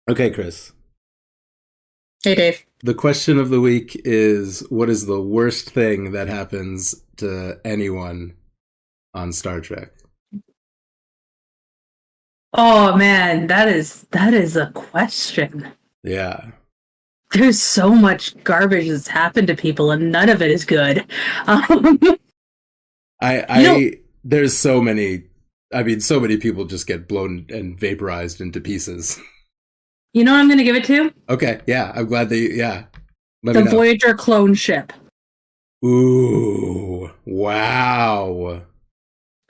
Okay, Chris. Hey, Dave. The question of the week is what is the worst thing that happens to anyone on Star Trek? Oh man, that is a question. Yeah. There's so much garbage that's happened to people, and none of it is good. Um, I you know, I there's so many so many people just get blown and vaporized into pieces. you know what I'm going to give it to? Okay, yeah. I'm glad that yeah. Let me The know. Voyager clone ship, Ooh. Wow.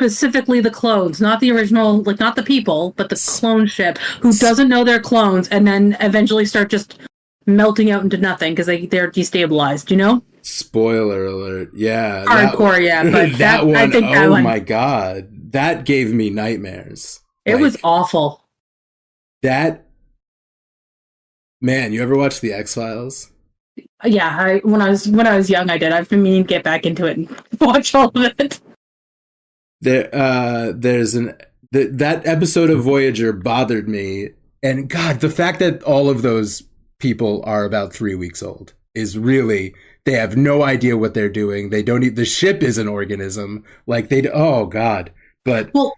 specifically the clones, not the original, like not the people, but the S- clone ship, who s- doesn't know they're clones, and then eventually start just melting out into nothing because they're destabilized. You know, Spoiler alert. Yeah, hardcore, yeah. But that I one, think that oh one, my god. That gave me nightmares. it was Like awful. that man, you ever watch the X-Files? Yeah, when I was young, I did. I've been meaning to get back into it and watch all of it. There's that episode of Voyager bothered me, and God, the fact that all of those people are about 3 weeks old is really they have no idea what they're doing. They don't. The ship is an organism. Like they. Oh God. But Well,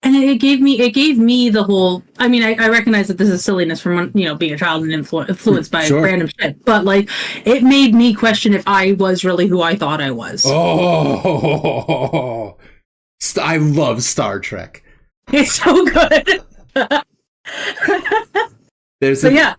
and it gave me the whole. I mean, I recognize that this is silliness from being a child and influenced by sure. random shit, but like it made me question if I was really who I thought I was. Oh, I love Star Trek. It's so good. There's But a yeah,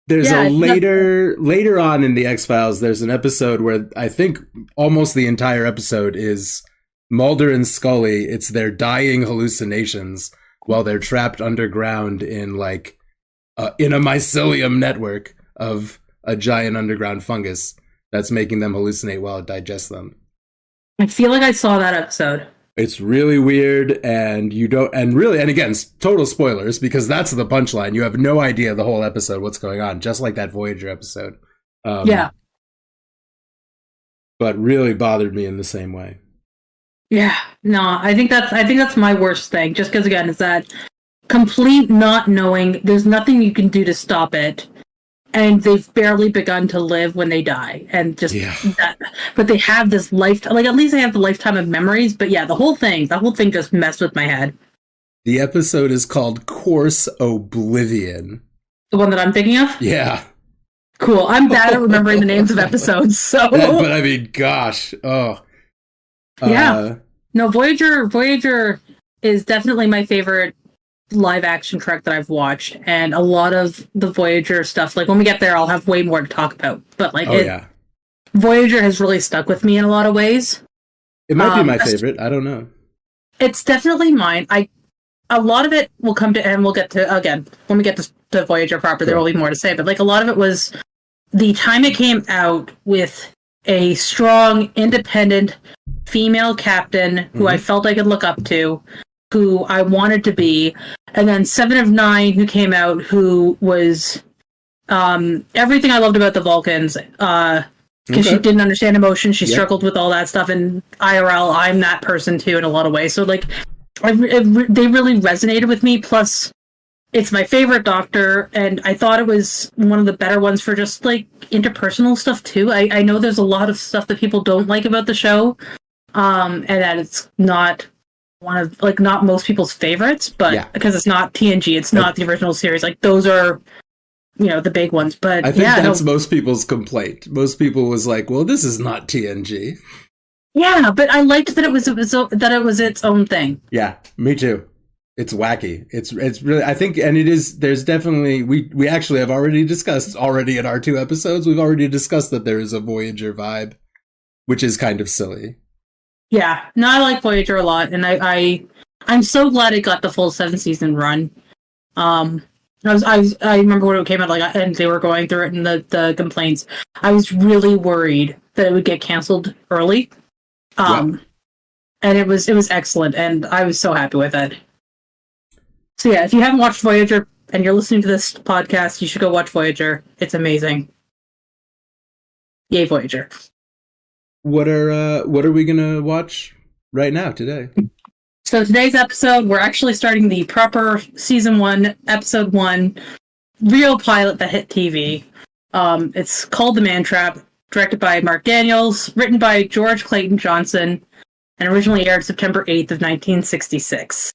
there's a yeah, later on in the X-Files, there's an episode where I think almost the entire episode is Mulder and Scully. It's their dying hallucinations while they're trapped underground in a mycelium network of a giant underground fungus that's making them hallucinate while it digests them. I feel like I saw that episode. It's really weird, and you don't, and really, and again, total spoilers because that's the punchline. You have no idea the whole episode what's going on, just like that Voyager episode. Yeah, Um, but really bothered me in the same way. yeah. No, I think that's my worst thing. Just because again, it's that complete not knowing. There's nothing you can do to stop it, and they've barely begun to live when they die, and just Yeah. that. But they have this lifetime. Like at least they have the lifetime of memories. But yeah, the whole thing just messed with my head. The episode is called Course Oblivion. The one that I'm thinking of. Yeah. Cool. I'm bad at remembering the names of episodes, so But I mean, gosh. Oh. yeah. Uh, No, Voyager is definitely my favorite live action Trek that I've watched, and a lot of the Voyager stuff. Like when we get there, I'll have way more to talk about. But like oh, yeah. Voyager has really stuck with me in a lot of ways. It might be my That's- favorite. I don't know. It's definitely mine. A lot of it will come to, and we'll get to again when we get to Voyager proper. There Sure. will be more to say, but like a lot of it was the time it came out with a strong, independent female captain who I felt I could look up to, who I wanted to be, and then Seven of Nine, who came out, who was everything I loved about the Vulcans. Because she Okay. didn't understand emotion, she Yep. struggled with all that stuff. And IRL, I'm that person too in a lot of ways. So like, they really resonated with me. Plus, it's my favorite Doctor, and I thought it was one of the better ones for just like interpersonal stuff too. I know there's a lot of stuff that people don't like about the show, and that it's not one of like not most people's favorites, but Yeah. because it's not TNG, it's not the original series. Like those are the big ones. But I think yeah, that's no, most people's complaint. Most people was like, well, this is not TNG. yeah, but I liked that it was its own thing. Yeah, me too. It's wacky. It's really I think and it is there's definitely we actually have already discussed already in our 2 episodes, we've already discussed that there is a Voyager vibe, which is kind of silly. Yeah, no, I like Voyager a lot, and I'm so glad it got the full 7 season run. Um, I remember when it came out, like, and they were going through it and the complaints. I was really worried that it would get canceled early. Yep. And it was excellent, and I was so happy with it. So yeah, if you haven't watched Voyager and you're listening to this podcast, you should go watch Voyager. It's amazing. Yay, Voyager. What are we gonna watch right now today? So today's episode, we're actually starting the proper season 1, episode 1, real pilot that hit TV. It's called The Man Trap, directed by Mark Daniels, written by George Clayton Johnson, and originally aired September 8th of 1966.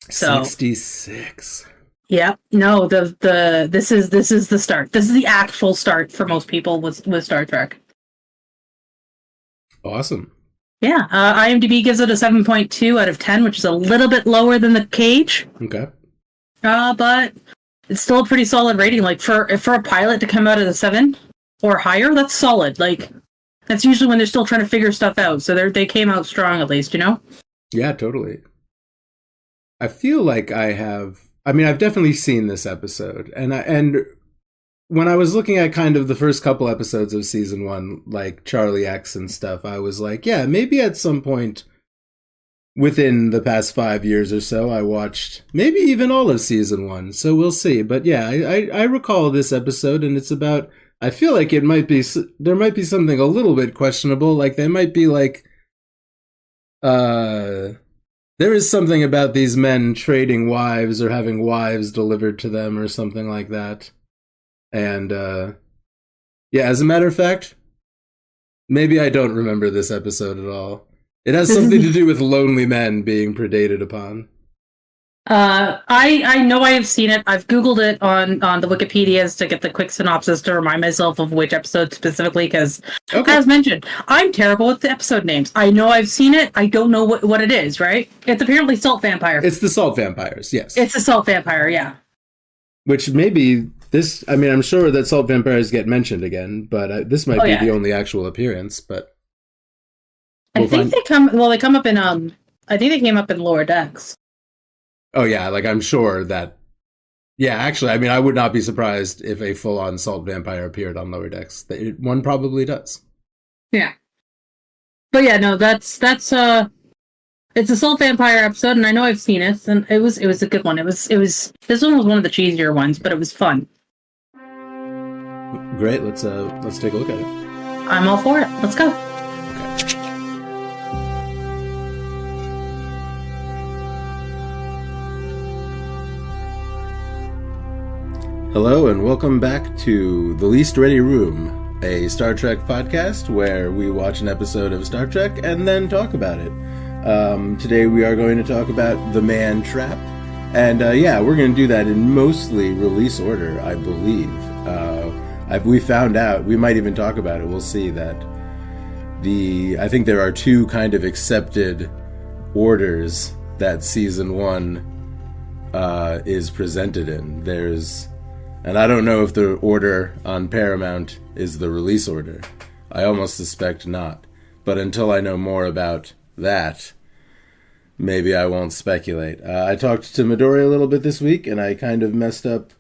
So 66. Yeah, no, this is the start. This is the actual start for most people with Star Trek. Awesome. Yeah, IMDb gives it a 7.2 out of 10, which is a little bit lower than The Cage. Okay. But it's still a pretty solid rating. Like for a pilot to come out at a 7 or higher, that's solid. Like that's usually when they're still trying to figure stuff out. So they came out strong at least, you know? Yeah, totally. I feel like I've definitely seen this episode, and when I was looking at kind of the first couple episodes of season 1, like Charlie X and stuff, I was like, yeah, maybe at some point within the past 5 years or so, I watched maybe even all of season 1. So we'll see. But yeah, I recall this episode, and it's about. I feel like there might be something a little bit questionable. Like they might be like, there is something about these men trading wives or having wives delivered to them or something like that. And, yeah, as a matter of fact, maybe I don't remember this episode at all. It has something to do with lonely men being predated upon. I know I have seen it. I've Googled it on the Wikipedias to get the quick synopsis to remind myself of which episode specifically, because, as mentioned, I'm terrible with the episode names. I know I've seen it. I don't know what it is, right? It's apparently Salt Vampire. It's the Salt Vampires, yes. It's the Salt Vampire, yeah. Which maybe this, I mean, I'm sure that Salt Vampires get mentioned again, but this might be the only actual appearance, but... I think they come up in, I think they came up in Lower Decks. Oh, yeah, like, I'm sure that... Yeah, actually, I mean, I would not be surprised if a full-on Salt Vampire appeared on Lower Decks. One probably does. Yeah. But yeah, no, it's a Salt Vampire episode, and I know I've seen it, and it was a good one. This one was one of the cheesier ones, but it was fun. Great, let's take a look at it. I'm all for it. Let's go. Hello and welcome back to The Least Ready Room, a Star Trek podcast where we watch an episode of Star Trek and then talk about it. Today we are going to talk about The Man Trap, and we're going to do that in mostly release order, I believe. We found out, we might even talk about it, we'll see that I think there are two kind of accepted orders that season 1 is presented in. And I don't know if the order on Paramount is the release order. I almost suspect not. But until I know more about that, maybe I won't speculate. I talked to Midori a little bit this week, and I kind of messed up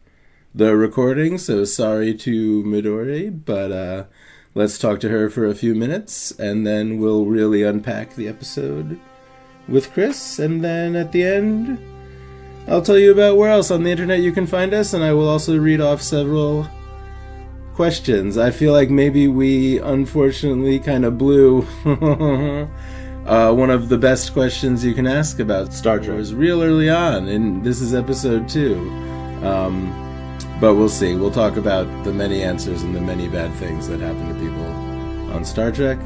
the recording, so sorry to Midori, but let's talk to her for a few minutes, and then we'll really unpack the episode with Chris, and then at the end... I'll tell you about where else on the internet you can find us, and I will also read off several questions. I feel like maybe we unfortunately kind of blew one of the best questions you can ask about Star Trek. It was real early on, and this is episode 2. But we'll see. We'll talk about the many answers and the many bad things that happen to people on Star Trek.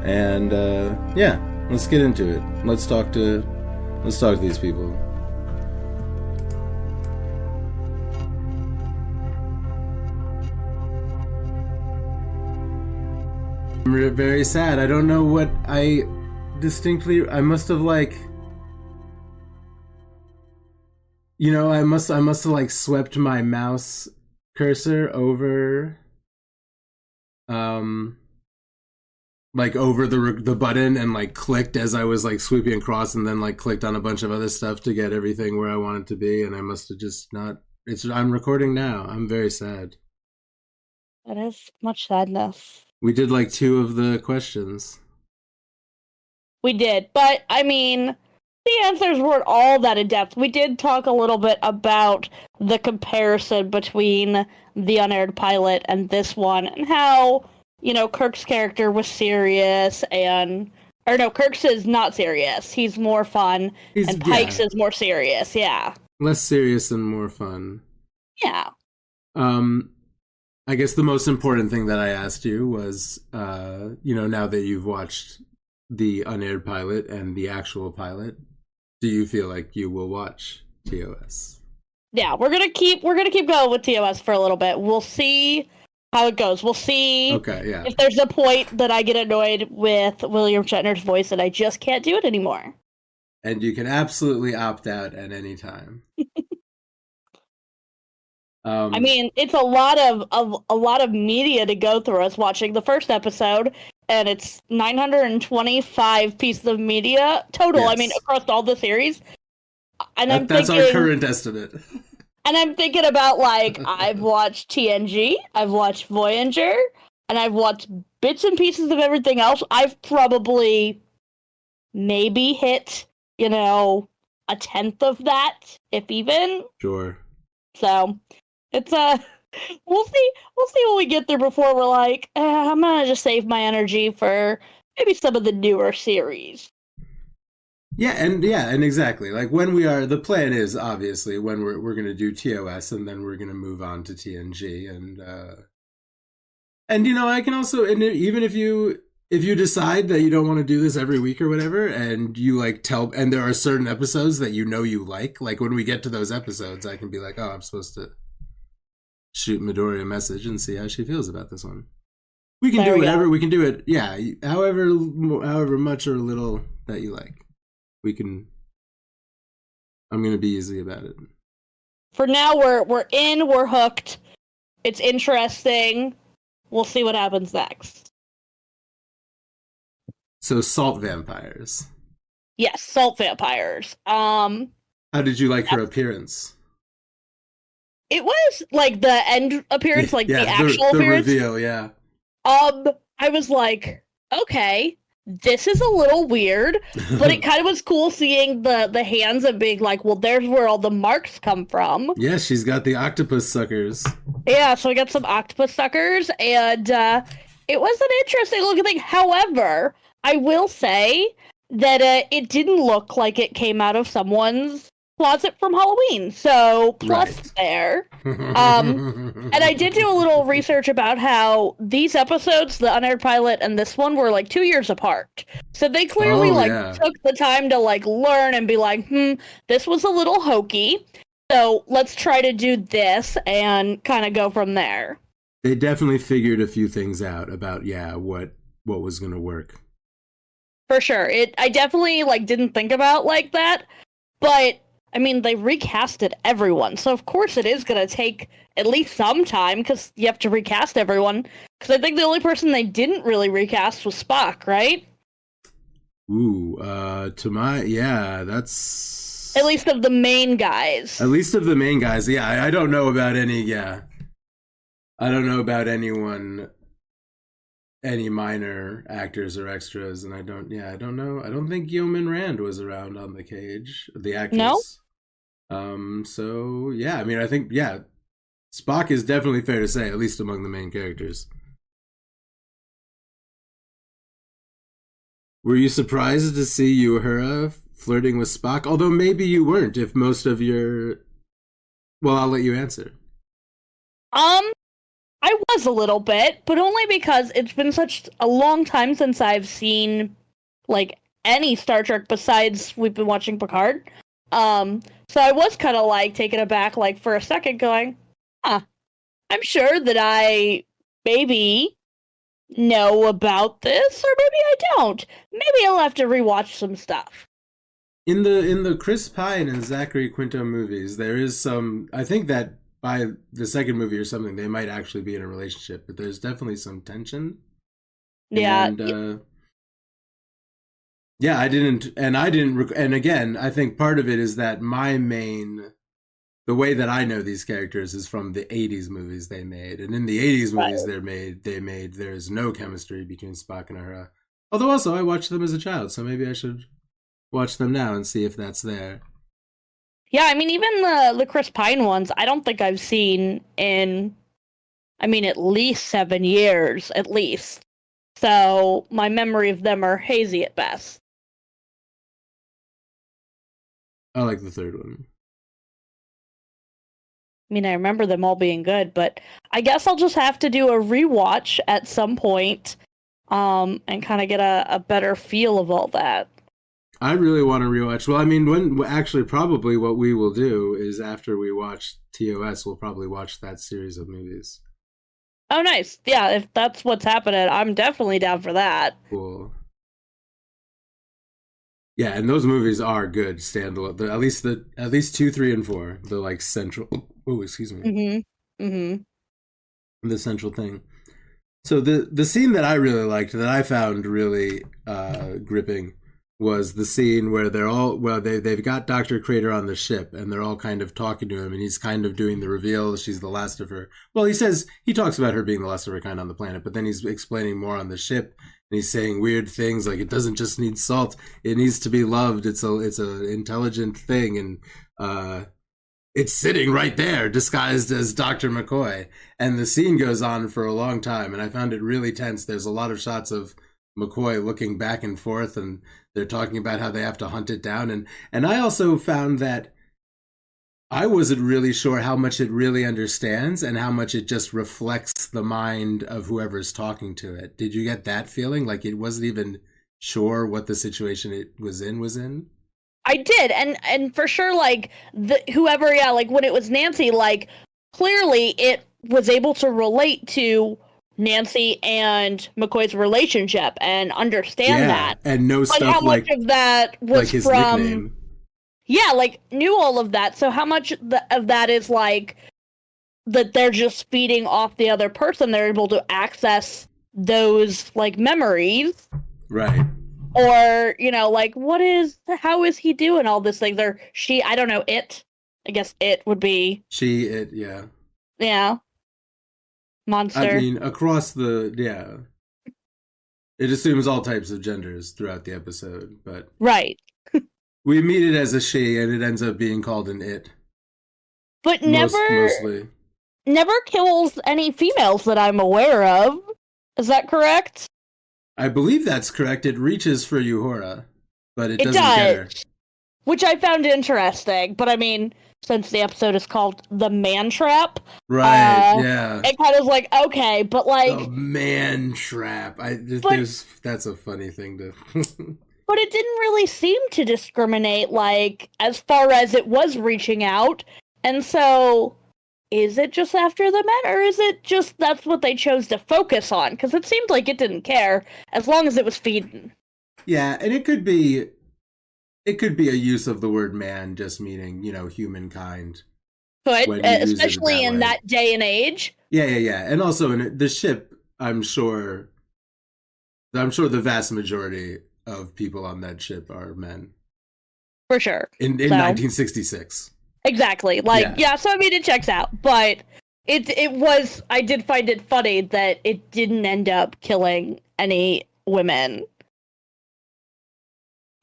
And let's get into it. Let's talk to these people. I'm very sad. I don't know what I must have like, I must have like swept my mouse cursor over like over the button and like clicked as I was like sweeping across, and then like clicked on a bunch of other stuff to get everything where I want it to be, and I must have just not. I'm recording now. I'm very sad. That is much sadness. We did like 2 of the questions. We did, but I mean, the answers weren't all that in depth. We did talk a little bit about the comparison between the unaired pilot and this one, and how, Kirk's character was serious, Kirk's is not serious. He's more fun, and Pike's is more serious, yeah. Less serious and more fun. Yeah. I guess the most important thing that I asked you was, now that you've watched the unaired pilot and the actual pilot, do you feel like you will watch TOS? Yeah, we're gonna keep going with TOS for a little bit. We'll see how it goes. We'll see if there's a point that I get annoyed with William Shatner's voice and I just can't do it anymore. And you can absolutely opt out at any time. I mean, it's a lot of media to go through. Us watching the first episode, and it's 925 pieces of media total. Yes. I mean, across all the series. And that's our current estimate. And I'm thinking about, like, I've watched TNG, I've watched Voyager, and I've watched bits and pieces of everything else. I've probably maybe hit, a 10th of that, if even. Sure. So, it's, we'll see what we get through before we're like, I'm gonna just save my energy for maybe some of the newer series. Yeah, and exactly. Like the plan is obviously when we're going to do TOS and then we're going to move on to TNG and I can also, and even if you decide that you don't want to do this every week or whatever, and you and there are certain episodes that you like when we get to those episodes, I can be like, oh, I'm supposed to shoot Midori a message and see how she feels about this one. We can do whatever. We can do it. Yeah, however much or little that you like. I'm going to be easy about it. For now, we're hooked. It's interesting. We'll see what happens next. So, salt vampires. Yes, salt vampires. How did you like her appearance? It was like the end appearance, the actual appearance. The reveal, yeah. I was like, okay. This is a little weird, but it kind of was cool seeing the hands and being like, well, there's where all the marks come from. Yeah, she's got the octopus suckers. Yeah, so I got some octopus suckers, and it was an interesting looking thing. However, I will say that it didn't look like it came out of someone's closet from Halloween, so plus there. And I did do a little research about how these episodes, the unaired pilot and this one, were 2 years apart. So they clearly took the time to learn and be like, this was a little hokey, so let's try to do this and kind of go from there. They definitely figured a few things out about what was going to work. For sure. I definitely didn't think about that, but I mean, they recasted everyone, so of course it is going to take at least some time, because you have to recast everyone. Because I think the only person they didn't really recast was Spock, right? Ooh, that's... At least of the main guys. Yeah, I don't know about I don't know about any minor actors or extras, and I don't know. I don't think Yeoman Rand was around on the Cage, the actress. No? So, yeah, I mean, I think, Spock is definitely fair to say, at least among the main characters. Were you surprised to see Uhura flirting with Spock? Although maybe you weren't, if most of your... Well, I'll let you answer. I was a little bit, but only because it's been such a long time since I've seen, any Star Trek besides we've been watching Picard. So I was kind of taken aback, for a second, going, I'm sure that I maybe know about this, or maybe I don't. Maybe I'll have to rewatch some stuff. In the Chris Pine and Zachary Quinto movies, there is some, I think that by the second movie or something, they might actually be in a relationship, but there's definitely some tension. Yeah. And, and again, I think part of it is that the way that I know these characters is from the 80s movies they made. And in the 80s movies there's no chemistry between Spock and Uhura. Although also I watched them as a child, so maybe I should watch them now and see if that's there. Yeah, I mean, even the Chris Pine ones, I don't think I've seen in, at least 7 years, at least. So my memory of them are hazy at best. I like the third one. mean, I remember them all being good, but I guess I'll just have to do a rewatch at some point, and kind of get a better feel of all that. I really want to rewatch. Well, I mean, actually, probably what we will do is after we watch TOS, we'll probably watch that series of movies. Oh, nice. Yeah, if that's what's happening, I'm definitely down for that. Cool. Yeah, and those movies are good standalone. At least 2, 3, and 4. The like central. Oh, excuse me. The central thing. So the scene that I really liked, that I found really gripping, was the scene where they've got Dr. Crater on the ship and they're all kind of talking to him and he's kind of doing the reveal she's the last of her. Well, he talks about her being the last of her kind on the planet, but then he's explaining more on the ship and he's saying weird things like it doesn't just need salt, it needs to be loved. It's a intelligent thing, and it's sitting right there disguised as Dr. McCoy. And the scene goes on for a long time and I found it really tense. There's a lot of shots of McCoy looking back and forth and they're talking about how they have to hunt it down. And I also found that I wasn't really sure how much it really understands and how much it just reflects the mind of whoever's talking to it. Did you get that feeling? Like it wasn't even sure what the situation it was in? I did, and for sure, like, whoever, yeah, like, when it was Nancy, like, clearly it was able to relate to Nancy and McCoy's relationship and understand that. And know stuff how much of that was like his from nickname. Yeah, like knew all of that. So how much of that is like that they're just feeding off the other person? They're able to access those like memories, right? Or like how is he doing all this thing? I don't know. I guess it would be yeah. Monster. I mean, across it assumes all types of genders throughout the episode, but right. We meet it as a she, and it ends up being called an it. But mostly. Never kills any females that I'm aware of. Is that correct? I believe that's correct. It reaches for Uhura, but it doesn't get her. Which I found interesting, but I mean, since the episode is called The Man Trap. Right, yeah. It kind of like, okay, but like... The Man Trap. That's a funny thing to... But it didn't really seem to discriminate, like, as far as it was reaching out. And so, is it just after the men, or is it just that's what they chose to focus on? Because it seemed like it didn't care, as long as it was feeding. Yeah, and it could be a use of the word man just meaning, humankind. But, especially in that day and age. Yeah. And also in the ship, I'm sure the vast majority of people on that ship are men. For sure. In 1966. Exactly. Like, yeah, so I mean, it checks out. But I did find it funny that it didn't end up killing any women.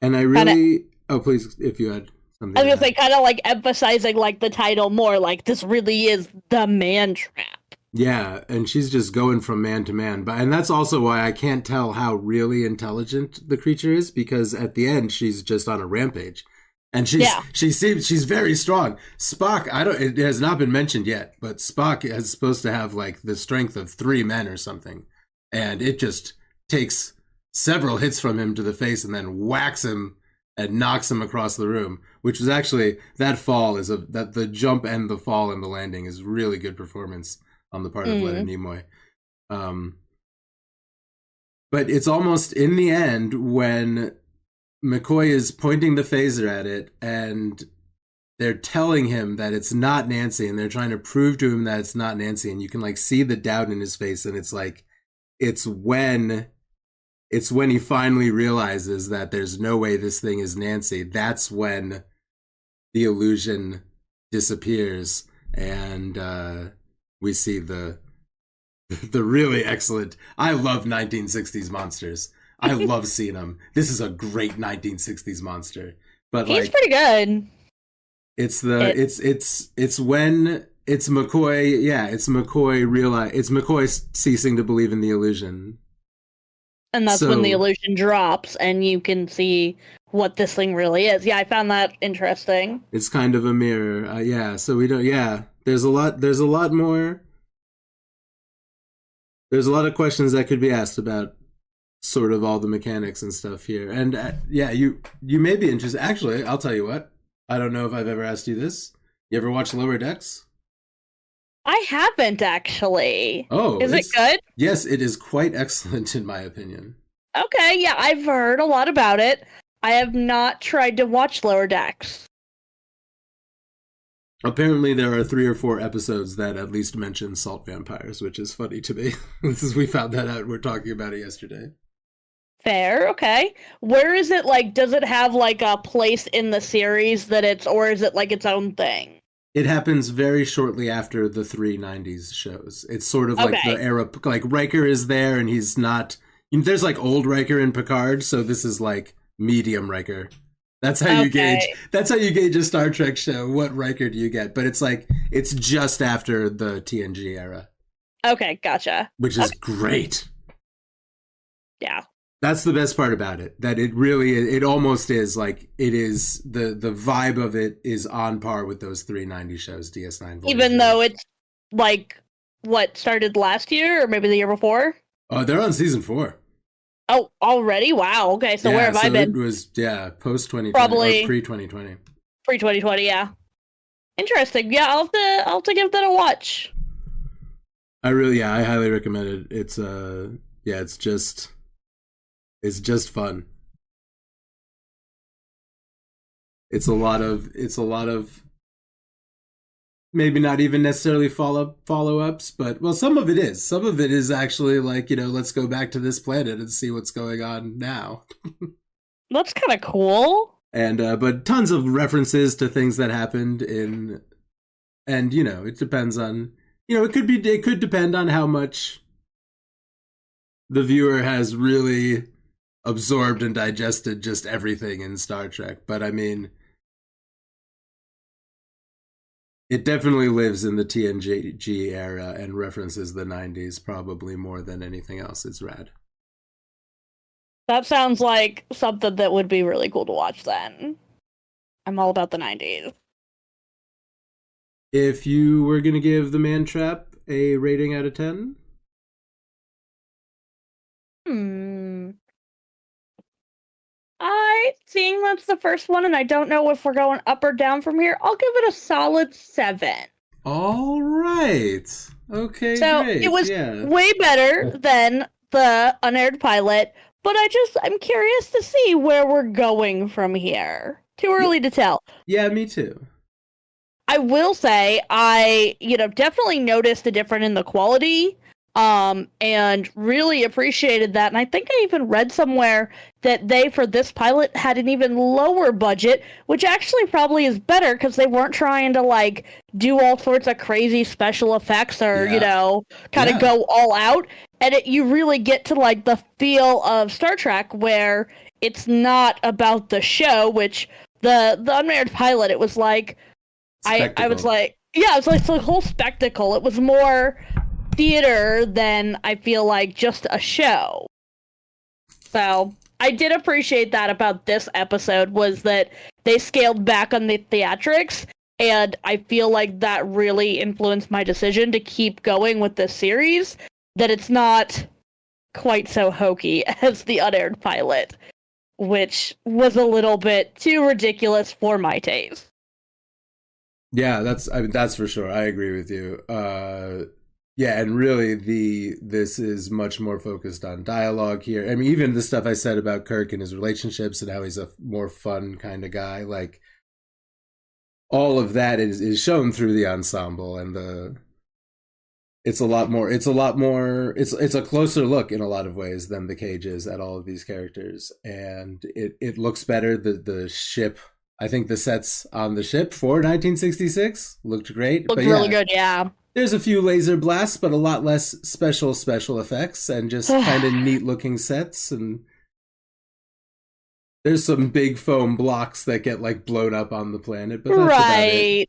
And I really... please, if you had something. I was gonna say, kind of like emphasizing like the title more, like this really is the man trap. Yeah, and she's just going from man to man. And that's also why I can't tell how really intelligent the creature is, because at the end she's just on a rampage. And she's very strong. Spock, it has not been mentioned yet, but Spock is supposed to have like the strength of 3 men or something. And it just takes several hits from him to the face and then whacks him and knocks him across the room, which was actually, that fall that the jump and the fall and the landing is really good performance on the part of Leonard Nimoy. But it's almost in the end when McCoy is pointing the phaser at it and they're telling him that it's not Nancy and they're trying to prove to him that it's not Nancy, and you can like see the doubt in his face, and it's like it's when he finally realizes that there's no way this thing is Nancy. That's when the illusion disappears, and we see the really excellent... I love 1960s monsters. I love seeing them. This is a great 1960s monster. But he's pretty good. It's when it's McCoy. Yeah, it's McCoy it's McCoy ceasing to believe in the illusion. And that's when the illusion drops and you can see what this thing really is. Yeah, I found that interesting. It's kind of a mirror. Yeah, so we don't... Yeah. There's a lot more. There's a lot of questions that could be asked about sort of all the mechanics and stuff here. And yeah, you may be interested. Actually, I'll tell you what. I don't know if I've ever asked you this. You ever watch Lower Decks? I haven't actually. Oh, is it good? Yes, it is quite excellent in my opinion. Okay, yeah, I've heard a lot about it. I have not tried to watch Lower Decks. Apparently, there are 3 or 4 episodes that at least mention salt vampires, which is funny to me. We found that out. We're talking about it yesterday. Fair, okay. Where is it, like, does it have, like, a place in the series that it's, or is it, like, its own thing? It happens very shortly after the 3 90s shows. It's sort of like the era, like, Riker is there and he's not, there's, like, old Riker in Picard, so this is, like, medium Riker. That's how you gauge. That's how you gauge a Star Trek show. What Riker do you get? But it's like it's just after the TNG era. Okay, gotcha. Which is great. Yeah, that's the best part about it. That it almost is like it is the vibe of it is on par with those 390 shows, DS9. Voyager. Even though it's like what started last year or maybe the year before. Oh, they're on season 4. Oh, already? Wow. Okay, so where have I been? It was post 2020, probably pre 2020. Pre 2020, yeah. Interesting. Yeah, I'll have to give that a watch. I highly recommend it. It's just fun. It's a lot of maybe not even necessarily follow-ups, but well, some of it is. Some of it is actually like, let's go back to this planet and see what's going on now. That's kind of cool. And but tons of references to things that happened in, and it depends on, it could depend on how much the viewer has really absorbed and digested just everything in Star Trek. But I mean, it definitely lives in the TNG era and references the 90s probably more than anything else. It's rad. That sounds like something that would be really cool to watch then. I'm all about the 90s. If you were going to give The Man Trap a rating out of 10? Seeing that's the first one, and I don't know if we're going up or down from here, I'll give it a solid 7. All right. Okay, so great. It was way better than the unaired pilot, but I'm curious to see where we're going from here. Too early to tell. Yeah, me too. I will say, I definitely noticed a difference in the quality. And really appreciated that. And I think I even read somewhere that they, for this pilot, had an even lower budget, which actually probably is better because they weren't trying to, like, do all sorts of crazy special effects or, kind of go all out. And you really get to, like, the feel of Star Trek where it's not about the show, which the unmarried pilot, it was like, I was like, yeah, it was like the whole spectacle. It was more theater than I feel like just a show. So I did appreciate that about this episode, was that they scaled back on the theatrics, and I feel like that really influenced my decision to keep going with this series, that it's not quite so hokey as the unaired pilot, which was a little bit too ridiculous for my taste. Yeah, that's for sure. I agree with you. Yeah, and really, this is much more focused on dialogue here. I mean, even the stuff I said about Kirk and his relationships and how he's a more fun kind of guy, like, all of that is shown through the ensemble, and it's a closer look in a lot of ways than the Cages at all of these characters, and it looks better. The ship, I think the sets on the ship for 1966 looked great. Looked really good, yeah. There's a few laser blasts, but a lot less special effects and just kind of neat looking sets. And there's some big foam blocks that get like blown up on the planet, but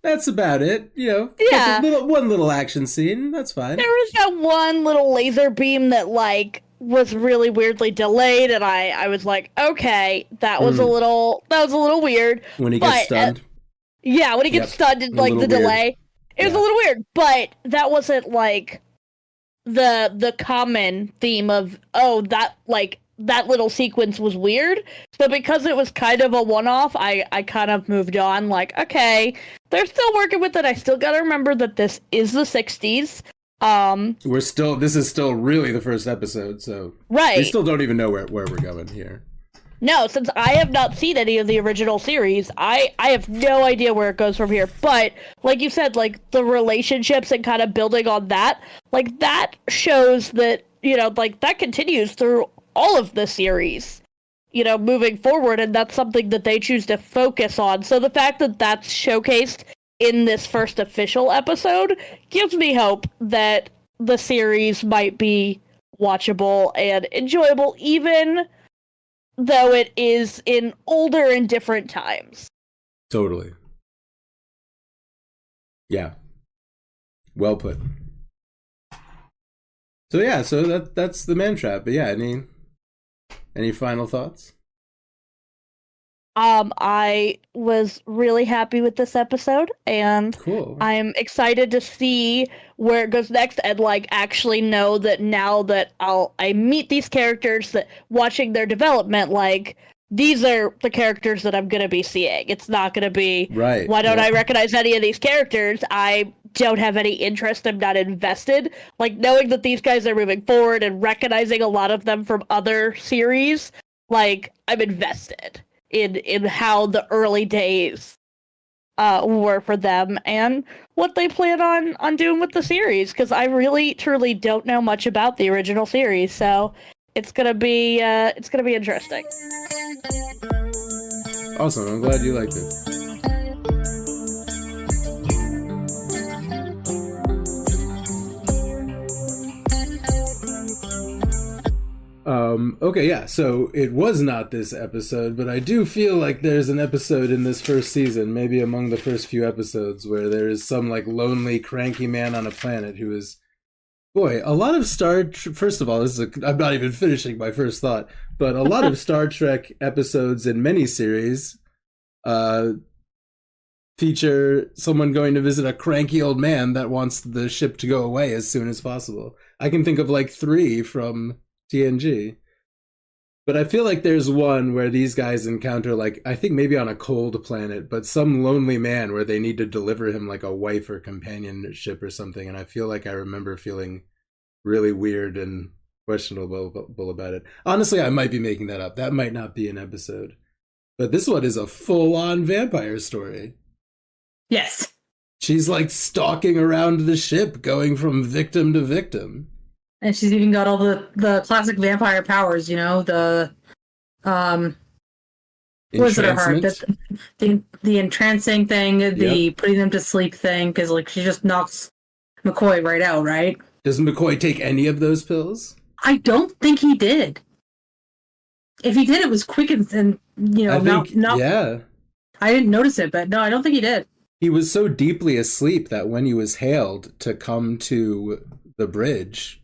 that's about it. One little action scene. That's fine. There was that one little laser beam that like was really weirdly delayed, and I was like, okay, that was a little weird. When he gets stunned. When he gets stunned, and like the delay. It was a Yeah. little weird, but that wasn't like the common theme of, oh, that like that little sequence was weird. So because it was kind of a one-off, I kind of moved on. Like, okay, they're still working with it. I still gotta remember that this is the 60s. This is still really the first episode, so Right. we still don't even know where we're going here. No, since I have not seen any of the original series, I have no idea where it goes from here. But like you said, like the relationships and kind of building on that, like that shows that, you know, like that continues through all of the series, you know, moving forward, and that's something that they choose to focus on. So the fact that that's showcased in this first official episode gives me hope that the series might be watchable and enjoyable, even though it is in older and different times. Totally. Yeah. Well put. So yeah, that's the Man Trap. But yeah, any final thoughts? I was really happy with this episode, and Cool. I'm excited to see where it goes next, and like actually know that now that I meet these characters, that watching their development, like these are the characters that I'm gonna be seeing. It's not gonna be Right. why don't yeah. I recognize any of these characters? I don't have any interest. I'm not invested. Like knowing that these guys are moving forward and recognizing a lot of them from other series, like I'm invested in how the early days were for them and what they plan on doing with the series, because I really truly don't know much about the original series, so it's gonna be interesting. Awesome. I'm glad you liked it. Okay, yeah, so it was not this episode, but I do feel like there's an episode in this first season, maybe among the first few episodes, where there is some, like, lonely, cranky man on a planet who is... Boy, a lot of First of all, I'm not even finishing my first thought, but a lot of Star Trek episodes in miniseries feature someone going to visit a cranky old man that wants the ship to go away as soon as possible. I can think of, like, 3 from TNG. But I feel like there's one where these guys encounter, like, I think maybe on a cold planet, but some lonely man where they need to deliver him, like, a wife or companionship or something. And I feel like I remember feeling really weird and questionable about it. Honestly, I might be making that up. That might not be an episode. But this one is a full-on vampire story. Yes. She's, like, stalking around the ship, going from victim to victim. And she's even got all the classic vampire powers, you know, the was it her heart? The entrancing thing, the putting them to sleep thing, because like she just knocks McCoy right out, right? Does McCoy take any of those pills? I don't think he did. If he did, it was quick and you know, not yeah. I didn't notice it, but no, I don't think he did. He was so deeply asleep that when he was hailed to come to the bridge,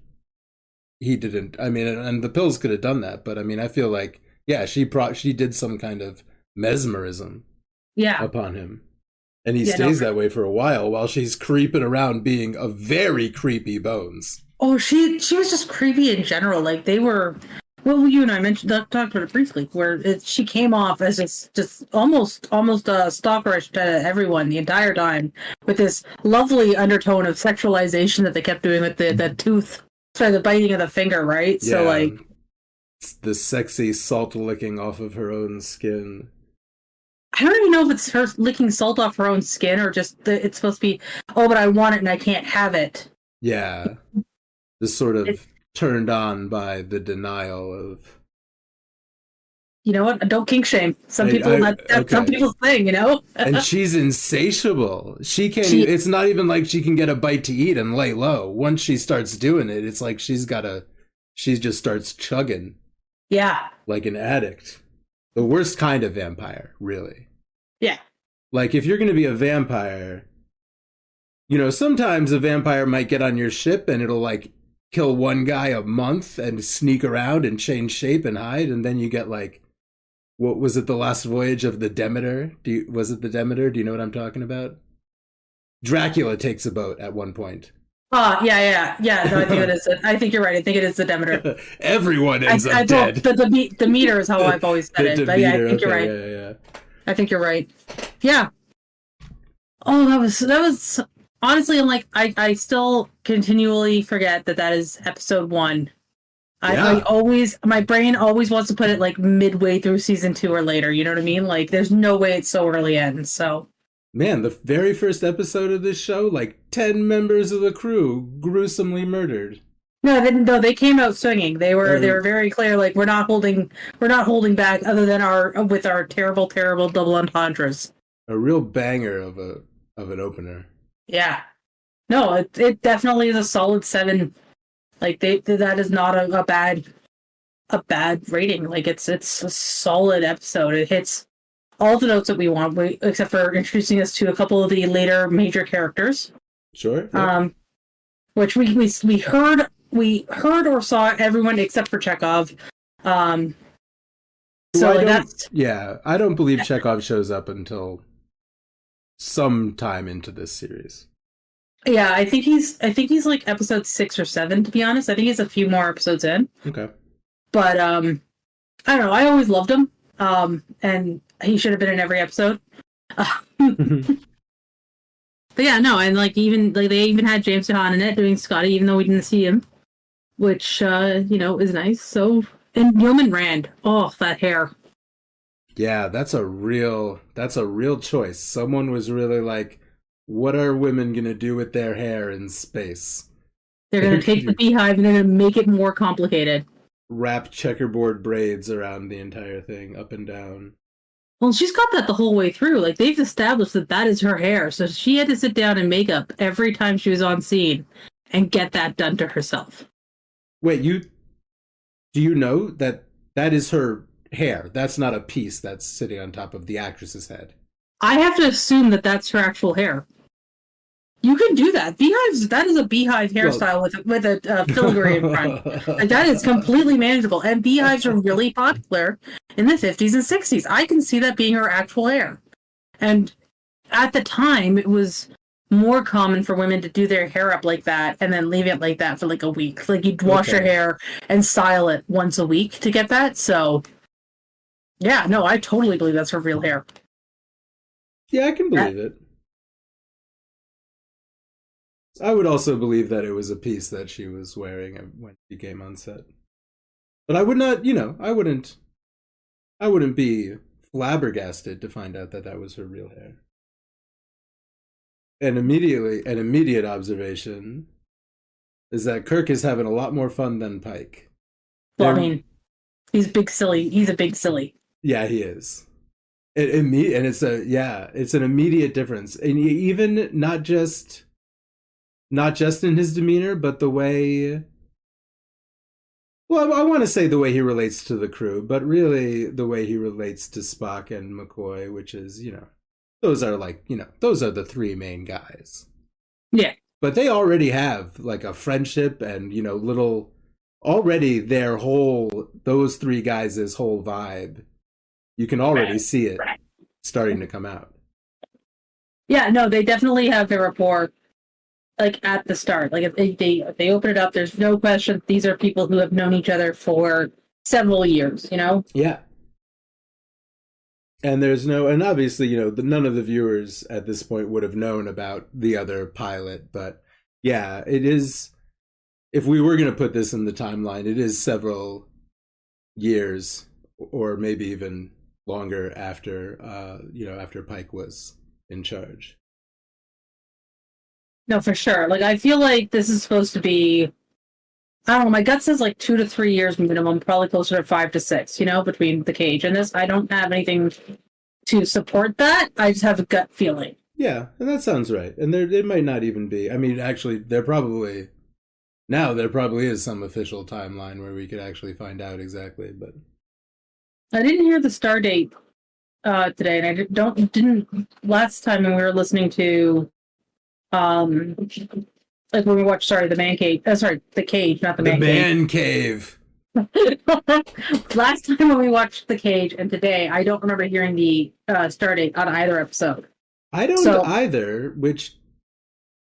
he didn't. I mean, and the pills could have done that, but I mean, I feel like, yeah, she did some kind of mesmerism upon him. And he stays that way for a while she's creeping around being a very creepy Bones. Oh, she was just creepy in general. Like they were, well, you and I talked about it briefly, where she came off as just almost stalkerish to everyone the entire time, with this lovely undertone of sexualization that they kept doing with the tooth. Sorry, the biting of the finger, right? Yeah, so like it's the sexy salt licking off of her own skin. I don't even know if it's her licking salt off her own skin or just it's supposed to be, oh, but I want it and I can't have it. Yeah, just sort of turned on by the denial of. You know what? Don't kink shame. Some that's some people's thing, you know? And she's insatiable. She can't. It's not even like she can get a bite to eat and lay low. Once she starts doing it, it's like she just starts chugging. Yeah. Like an addict. The worst kind of vampire, really. Yeah. Like if you're going to be a vampire, you know, sometimes a vampire might get on your ship and it'll like kill one guy a month and sneak around and change shape and hide, and then you get like, what was it, the last voyage of the Demeter? Was it the Demeter? Do you know what I'm talking about? Dracula takes a boat at one point. Yeah. No, I think it is. I think you're right. I think it is the Demeter. Everyone ends up dead. The meter is how I've always said it. But yeah, I think you're right. Yeah. I think you're right. Yeah. Oh, that was honestly. I'm like, I still continually forget that is episode 1. I always, my brain always wants to put it like midway through season 2 or later. You know what I mean? Like, there's no way it's so early in. So, man, the very first episode of this show, like 10 members of the crew gruesomely murdered. No, they came out swinging. They were very clear. Like, we're not holding back, other than our terrible double entendres. A real banger of an opener. Yeah. No, it definitely is a solid 7. Like, that is not a bad rating. Like, it's a solid episode. It hits all the notes that we want, except for introducing us to a couple of the later major characters. Sure. Yeah. Which we heard or saw everyone except for Chekhov. I don't believe Chekhov shows up until some time into this series. Yeah, I think he's like episode 6 or 7, to be honest. I think he's a few more episodes in. Okay. But I don't know. I always loved him. And he should have been in every episode. But yeah, no, and like they even had James Doohan in it doing Scotty, even though we didn't see him, which is nice. So, and Yeoman Rand, oh, that hair. Yeah, that's a real choice. Someone was really like, what are women gonna do with their hair in space? They're gonna take the beehive and they're gonna make it more complicated. Wrap checkerboard braids around the entire thing, up and down. Well, she's got that the whole way through. Like, they've established that is her hair, so she had to sit down and makeup every time she was on scene and get that done to herself. Wait, do you know that is her hair? That's not a piece that's sitting on top of the actress's head. I have to assume that that's her actual hair. You can do that. That is a beehive hairstyle with a filigree in front. Like, that is completely manageable. And beehives are really popular in the 50s and 60s. I can see that being her actual hair. And at the time, it was more common for women to do their hair up like that and then leave it like that for like a week. Like, you'd wash your hair and style it once a week to get that. So, yeah, no, I totally believe that's her real hair. Yeah, I can believe it. I would also believe that it was a piece that she was wearing when she came on set. But I would not, I wouldn't be flabbergasted to find out that was her real hair. And an immediate observation is that Kirk is having a lot more fun than Pike. Well, I mean, he's big silly. He's a big silly. Yeah, he is. And it's an immediate difference. And even not just in his demeanor, but the way, well, I want to say the way he relates to the crew, but really the way he relates to Spock and McCoy, which is, those are the 3 main guys. Yeah. But they already have like a friendship and, already those 3 guys' whole vibe. You can already see it starting to come out. Yeah, no, they definitely have their rapport. Like, at the start, like, if they open it up, there's no question these are people who have known each other for several years, Yeah. And and obviously, none of the viewers at this point would have known about the other pilot, but yeah, it is, if we were going to put this in the timeline, it is several years, or maybe even longer after Pike was in charge. No, for sure. Like, I feel like this is supposed to be, I don't know, my gut says like 2 to 3 years minimum, probably closer to 5 to 6, between the Cage and this. I don't have anything to support that. I just have a gut feeling. Yeah, and that sounds right. And it might not even be. I mean, actually, there probably is some official timeline where we could actually find out exactly, but I didn't hear the star date today, and I didn't last time when we were listening to like when we watched the Man Cave, the Cage, not the Man Cave. The Man Cave. Last time when we watched The Cage and today, I don't remember hearing the star date on either episode. I don't either, which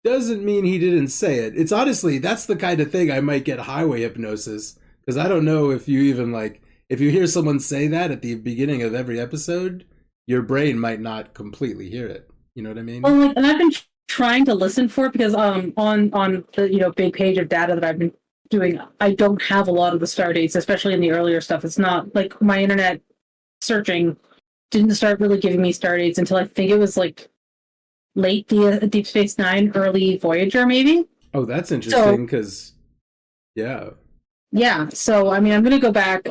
doesn't mean he didn't say it. It's honestly, that's the kind of thing I might get highway hypnosis, because I don't know if you even like, if you hear someone say that at the beginning of every episode, your brain might not completely hear it. You know what I mean? Well, like, and I've been trying to listen for it because on the big page of data that I've been doing, I don't have a lot of the star dates, especially in the earlier stuff. It's not like my internet searching didn't start really giving me star dates until I think it was like late Deep Space Nine, early Voyager, maybe. Oh, that's interesting because, yeah. Yeah, so I mean, I'm gonna go back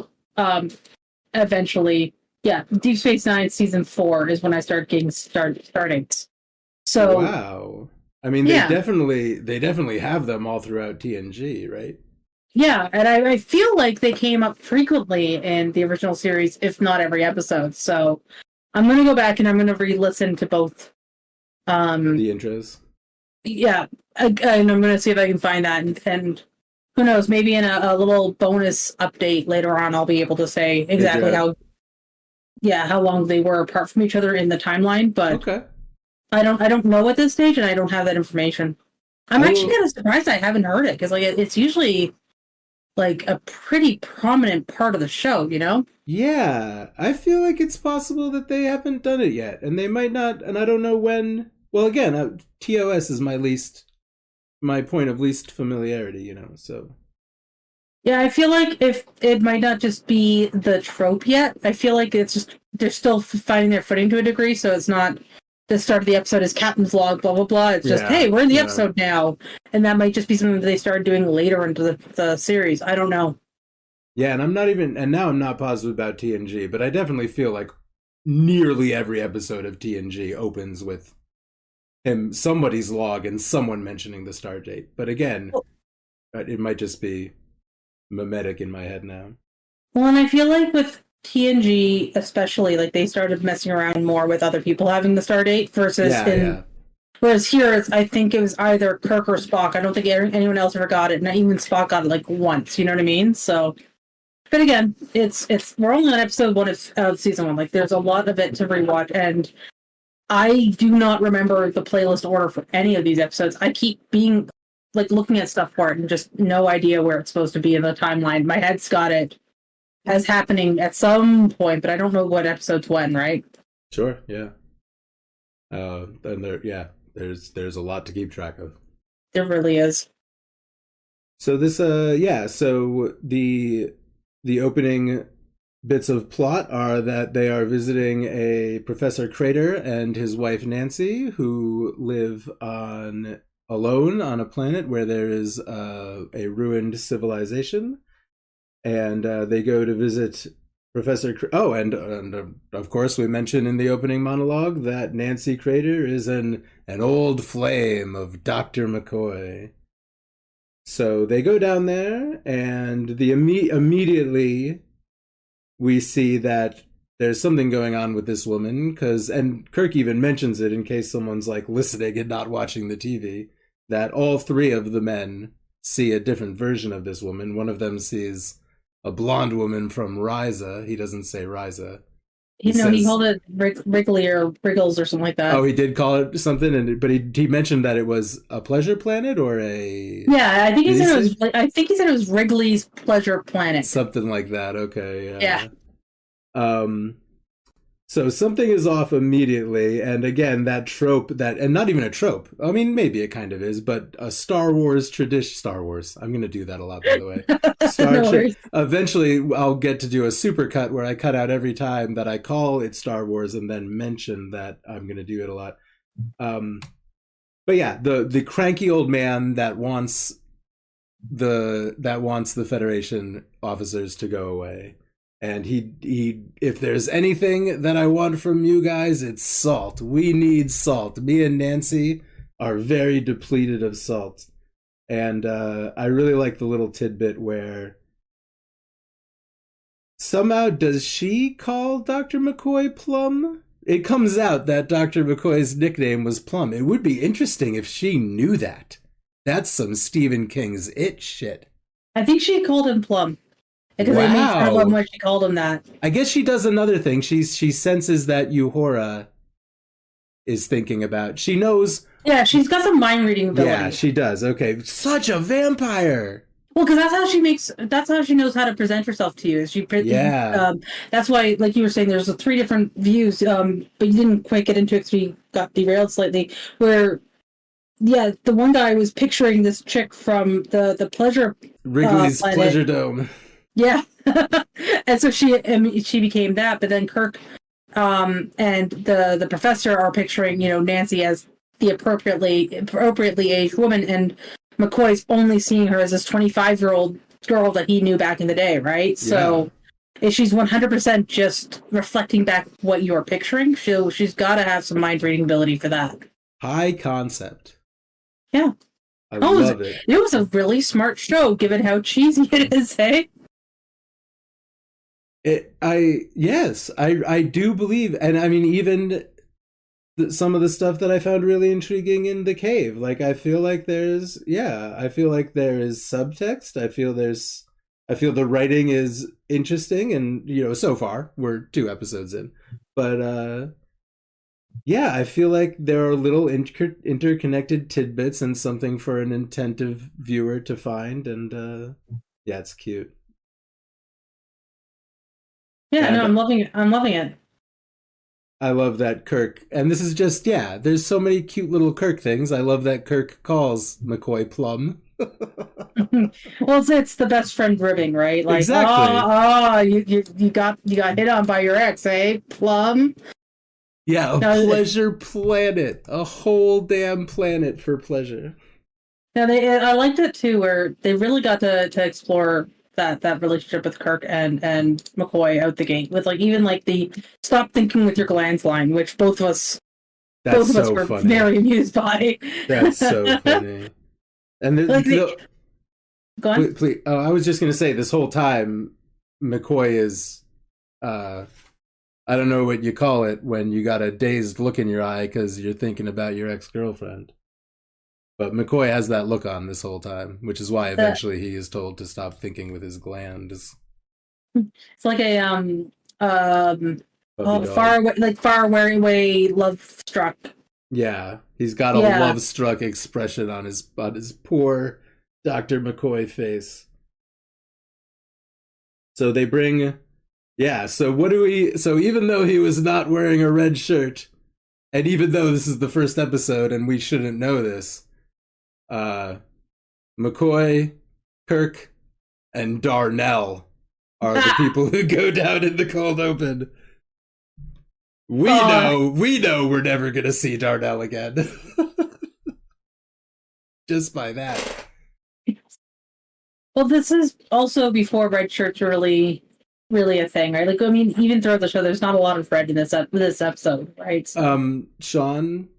eventually. Yeah, Deep Space Nine season 4 is when I start getting star dates. So wow, I mean, yeah. they definitely have them all throughout TNG, right? Yeah, and I feel like they came up frequently in the original series, if not every episode. So I'm gonna go back and I'm gonna re-listen to both. The intros. Yeah, and I'm gonna see if I can find that, and who knows, maybe in a little bonus update later on, I'll be able to say exactly how long they were apart from each other in the timeline. But okay. I don't know at this stage, and I don't have that information. I'm actually kind of surprised I haven't heard it because like it's usually like a pretty prominent part of the show, you know? Yeah, I feel like it's possible that they haven't done it yet, and they might not. And I don't know when. Well, again, TOS is my point of least familiarity, you know. So yeah, I feel like if it might not just be the trope yet. I feel like it's just they're still finding their footing to a degree, so it's not the start of the episode is Captain's log, blah blah blah. It's just hey, we're in the episode now, and that might just be something that they started doing later into the series. I don't know. Yeah, and now I'm not positive about TNG, but I definitely feel like nearly every episode of TNG opens with somebody's log and someone mentioning the start date. But again, it might just be mimetic in my head now. Well, and I feel like with TNG especially, like they started messing around more with other people having the star date versus whereas here I think it was either Kirk or Spock. I don't think anyone else ever got it, and even Spock got it like once, you know what I mean? So but again, it's we're only on episode 1 of season 1. Like there's a lot of it to rewatch, and I do not remember the playlist order for any of these episodes. I keep being like looking at stuff for it and just no idea where it's supposed to be in the timeline. My head's got it as happening at some point, but I don't know what episode's when, right? Sure, yeah. And there's a lot to keep track of. There really is. So this so the opening bits of plot are that they are visiting a Professor Crater and his wife Nancy, who live alone on a planet where there is a ruined civilization, and they go to visit Professor. And of course, we mentioned in the opening monologue that Nancy Crater is an old flame of Dr. McCoy. So they go down there, and immediately we see that there's something going on with this woman, and Kirk even mentions it in case someone's like listening and not watching the TV, that all 3 of the men see a different version of this woman. One of them sees a blonde woman from Risa. He doesn't say Risa. He called it Wrigley or Wriggles or something like that. Oh, he did call it something, but he mentioned that it was a pleasure planet or a. Yeah, I think he said it was Wrigley's Pleasure Planet. Something like that. Okay. Yeah. So something is off immediately, and again, that trope and not even a trope. I mean, maybe it kind of is, but a Star Wars tradition. Star Wars. I'm going to do that a lot, by the way. Eventually, I'll get to do a supercut where I cut out every time that I call it Star Wars and then mention that I'm going to do it a lot. But yeah, the cranky old man that wants the Federation officers to go away. And he if there's anything that I want from you guys, it's salt. We need salt. Me and Nancy are very depleted of salt. And I really like the little tidbit where somehow does she call Dr. McCoy Plum? It comes out that Dr. McCoy's nickname was Plum. It would be interesting if she knew that. That's some Stephen King's It shit. I think she called him Plum. Because they made fun of him when she called him that. I guess she does another thing. She senses that Uhura is thinking about. She knows. Yeah, she's got some mind reading ability. Yeah, she does. Okay, such a vampire. Well, because that's how she knows how to present herself to you. Yeah. That's why, like you were saying, there's 3 different views. But you didn't quite get into it because we got derailed slightly. Where, yeah, the one guy was picturing this chick from the pleasure Wrigley's planet. Pleasure Dome. Yeah, and so she became that. But then Kirk, and the professor are picturing Nancy as the appropriately aged woman, and McCoy's only seeing her as this 25-year-old girl that he knew back in the day, right? So if she's 100% just reflecting back what you're picturing, she's got to have some mind reading ability for that. High concept. Yeah. I love it. It was a really smart show, given how cheesy it is, hey? I do believe, and I mean, even some of the stuff that I found really intriguing in The Cave. Like, I feel like there is subtext. I feel the writing is interesting, and so far we're 2 episodes in, but I feel like there are little interconnected tidbits and something for an attentive viewer to find, and it's cute. Yeah, no, I'm loving it. I love that Kirk, and this is just, there's so many cute little Kirk things. I love that Kirk calls McCoy Plum. Well, it's the best friend ribbing, right? Like, exactly. You got hit on by your ex, eh? Plum. Yeah, pleasure planet, a whole damn planet for pleasure. Now, I liked it too, where they really got to explore that relationship with Kirk and McCoy out the gate with even the stop thinking with your glands line, which both of us were funny. Very amused by. That's so funny. And go on. Please, I was just gonna say, this whole time McCoy is I don't know what you call it when you got a dazed look in your eye because you're thinking about your ex-girlfriend. But McCoy has that look on this whole time, which is why eventually he is told to stop thinking with his glands. It's like a far away love struck. Yeah, he's got a love struck expression on his poor Dr. McCoy face. So they bring, so even though he was not wearing a red shirt, and even though this is the first episode and we shouldn't know this, McCoy, Kirk, and Darnell are the people who go down in the cold open. We know we're never gonna see Darnell again. Just by that. Well, this is also before red shirts are really a thing, right? Like, I mean, even throughout the show, there's not a lot of red in this episode, right? So. Sean.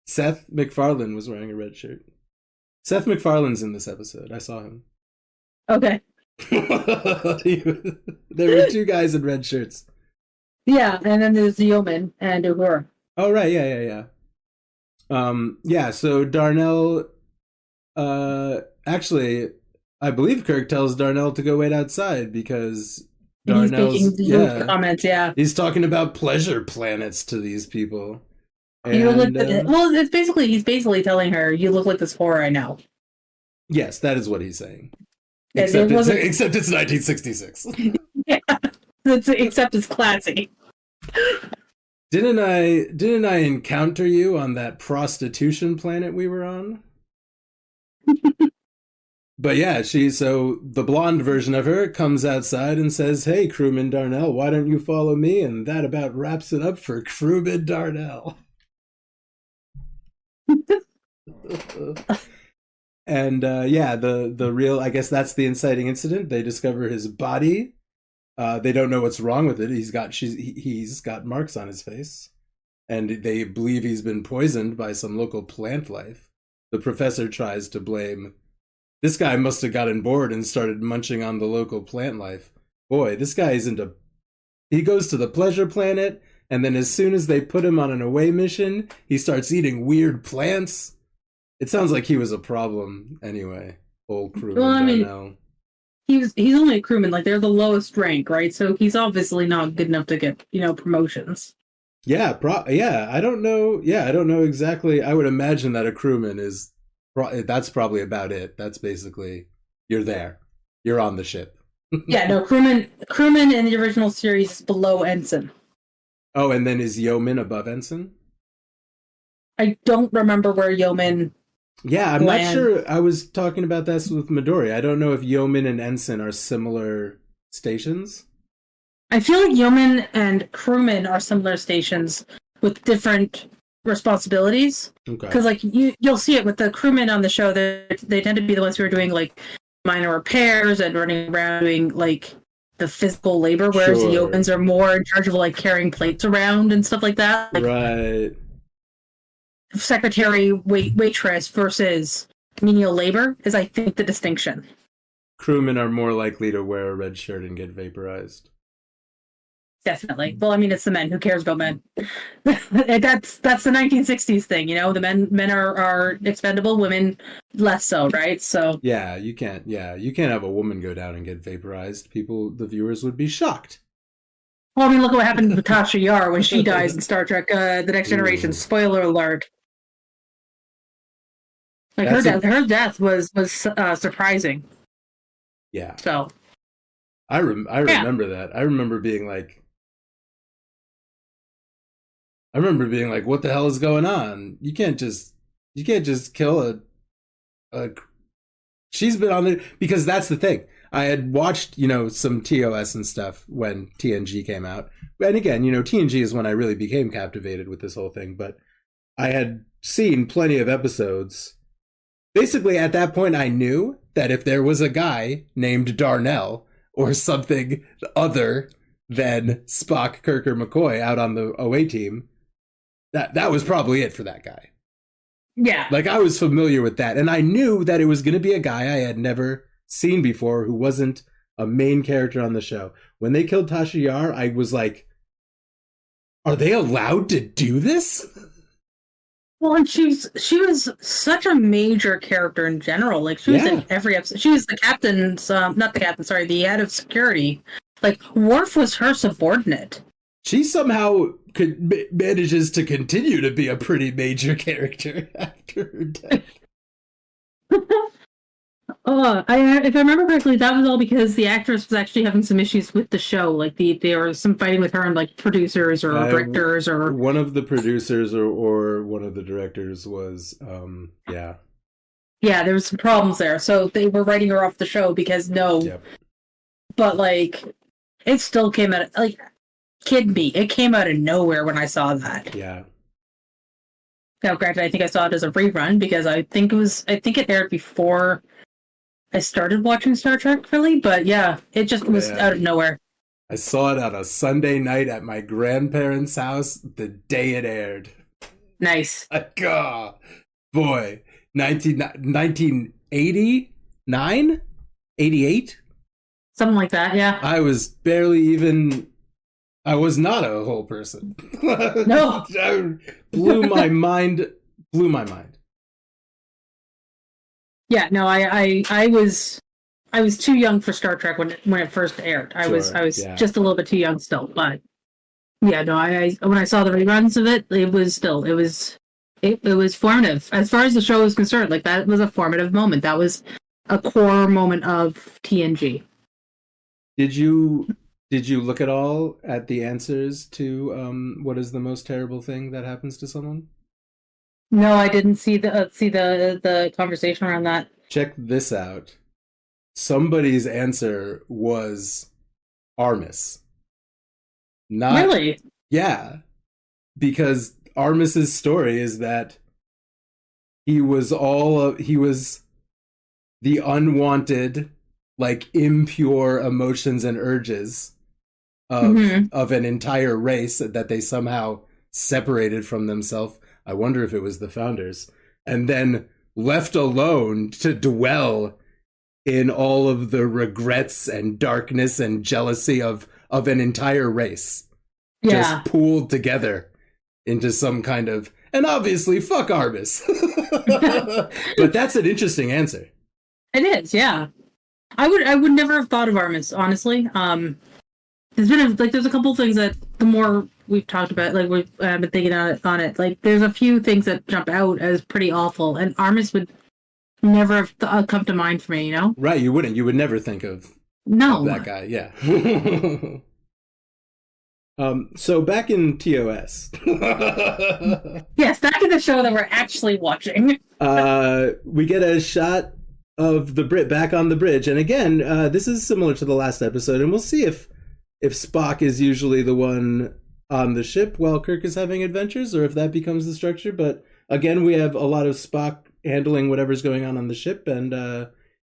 Seth MacFarlane was wearing a red shirt. Seth MacFarlane's in this episode. I saw him. Okay. There were 2 guys in red shirts. Yeah, and then there's Yeoman and Uhura. Oh, right. Yeah. So Darnell, actually, I believe Kirk tells Darnell to go wait outside because Darnell's comments. Yeah, he's talking about pleasure planets to these people. And, he's basically telling her, "You look like this whore I know." Yes, that is what he's saying. Except it's 1966. Yeah, except it's classy. Didn't I encounter you on that prostitution planet we were on? But yeah, the blonde version of her comes outside and says, "Hey, crewman Darnell, why don't you follow me?" And that about wraps it up for crewman Darnell. And the real, I guess that's the inciting incident. They discover his body. They don't know what's wrong with it. He's got marks on his face, and they believe he's been poisoned by some local plant life. The professor tries to blame. This guy must have gotten bored and started munching on the local plant life. Boy, this guy he goes to the pleasure planet, and then as soon as they put him on an away mission, he starts eating weird plants. It sounds like he was a problem anyway. Old crewman Darnell. He's only a crewman, like they're the lowest rank, right? So he's obviously not good enough to get, promotions. Yeah, yeah. I don't know. Yeah, I don't know exactly. I would imagine that a crewman is. That's probably about it. That's basically you're there. You're on the ship. Yeah, no, crewman in the original series is below ensign. Oh, and then is yeoman above ensign? I don't remember where yeoman. Yeah, I'm not land. sure. I was talking about this with Midori. I don't know if yeoman and ensign are similar stations. I feel like yeoman and crewman are similar stations with different responsibilities. Okay. Because like you'll see it with the crewmen on the show. They tend to be the ones who are doing like minor repairs and running around doing like the physical labor, whereas the yeomans are more in charge of like carrying plates around and stuff like that. Like, right. Secretary, waitress versus menial labor is, I think, the distinction. Crewmen are more likely to wear a red shirt and get vaporized. Definitely. Well, I mean, it's the men. Who cares about men? That's the 1960s thing, you know. The men are expendable, women less so, right? So yeah, you can't have a woman go down and get vaporized. The viewers would be shocked. Well, I mean, look at what happened to Tasha Yar when she dies in Star Trek: The Next Generation. Spoiler alert. Like her death was surprising. Yeah. So I remember that. I remember being like, what the hell is going on? You can't just kill a. She's been on the, because that's the thing. I had watched, some TOS and stuff when TNG came out. And again, TNG is when I really became captivated with this whole thing. But I had seen plenty of episodes. Basically, at that point, I knew that if there was a guy named Darnell or something other than Spock, Kirk, or McCoy out on the away team, that was probably it for that guy. Yeah. Like, I was familiar with that. And I knew that it was going to be a guy I had never seen before who wasn't a main character on the show. When they killed Tasha Yar, I was like, are they allowed to do this? Well, and she was such a major character in general. Like, she was in every episode. She was the captain's, not the captain, sorry, the head of security. Like, Worf was her subordinate. She somehow manages to continue to be a pretty major character after her death. If I remember correctly, that was all because the actress was actually having some issues with the show. Like, there was some fighting with her and, like, producers or directors or... One of the producers or one of the directors was, Yeah, there was some problems there. So they were writing her off the show because Yep. But, like, it still came out... Like, kid me. It came out of nowhere when I saw that. Yeah. Now, granted, I think I saw it as a rerun because I think it aired before I started watching Star Trek, really, but yeah, it just was out of nowhere. I saw it on a Sunday night at my grandparents' house the day it aired. Nice. Like, oh, boy. 1989? 88? Something like that, yeah. I was not a whole person. No. Blew my mind. Yeah, no, I was too young for Star Trek when it first aired. I was just a little bit too young still, but yeah, no, I when I saw the reruns of it, it was formative as far as the show was concerned. Like, that was a formative moment. That was a core moment of TNG. Did you look at all at the answers to what is the most terrible thing that happens to someone? No, I didn't see the conversation around that. Check this out. Somebody's answer was Armis. Not really? Yeah. Because Armis's story is that he was the unwanted, like, impure emotions and urges of an entire race that they somehow separated from themselves. I wonder if it was the founders, and then left alone to dwell in all of the regrets and darkness and jealousy of an entire race. Yeah. Just pooled together into some kind of, and obviously fuck Armis. But that's an interesting answer. It is, yeah. I would never have thought of Armis, honestly. There's a couple of things that the more we've talked about, like we've been thinking on it. Like, there's a few things that jump out as pretty awful, and Armis would never have come to mind for me. You know? Right, you wouldn't. You would never think of No. that guy. Yeah. So back in TOS. Yes, back in the show that we're actually watching. We get a shot of the Brit back on the bridge, and again, this is similar to the last episode, and we'll see if Spock is usually the one on the ship while Kirk is having adventures, or if that becomes the structure. But again, we have a lot of Spock handling whatever's going on the ship, and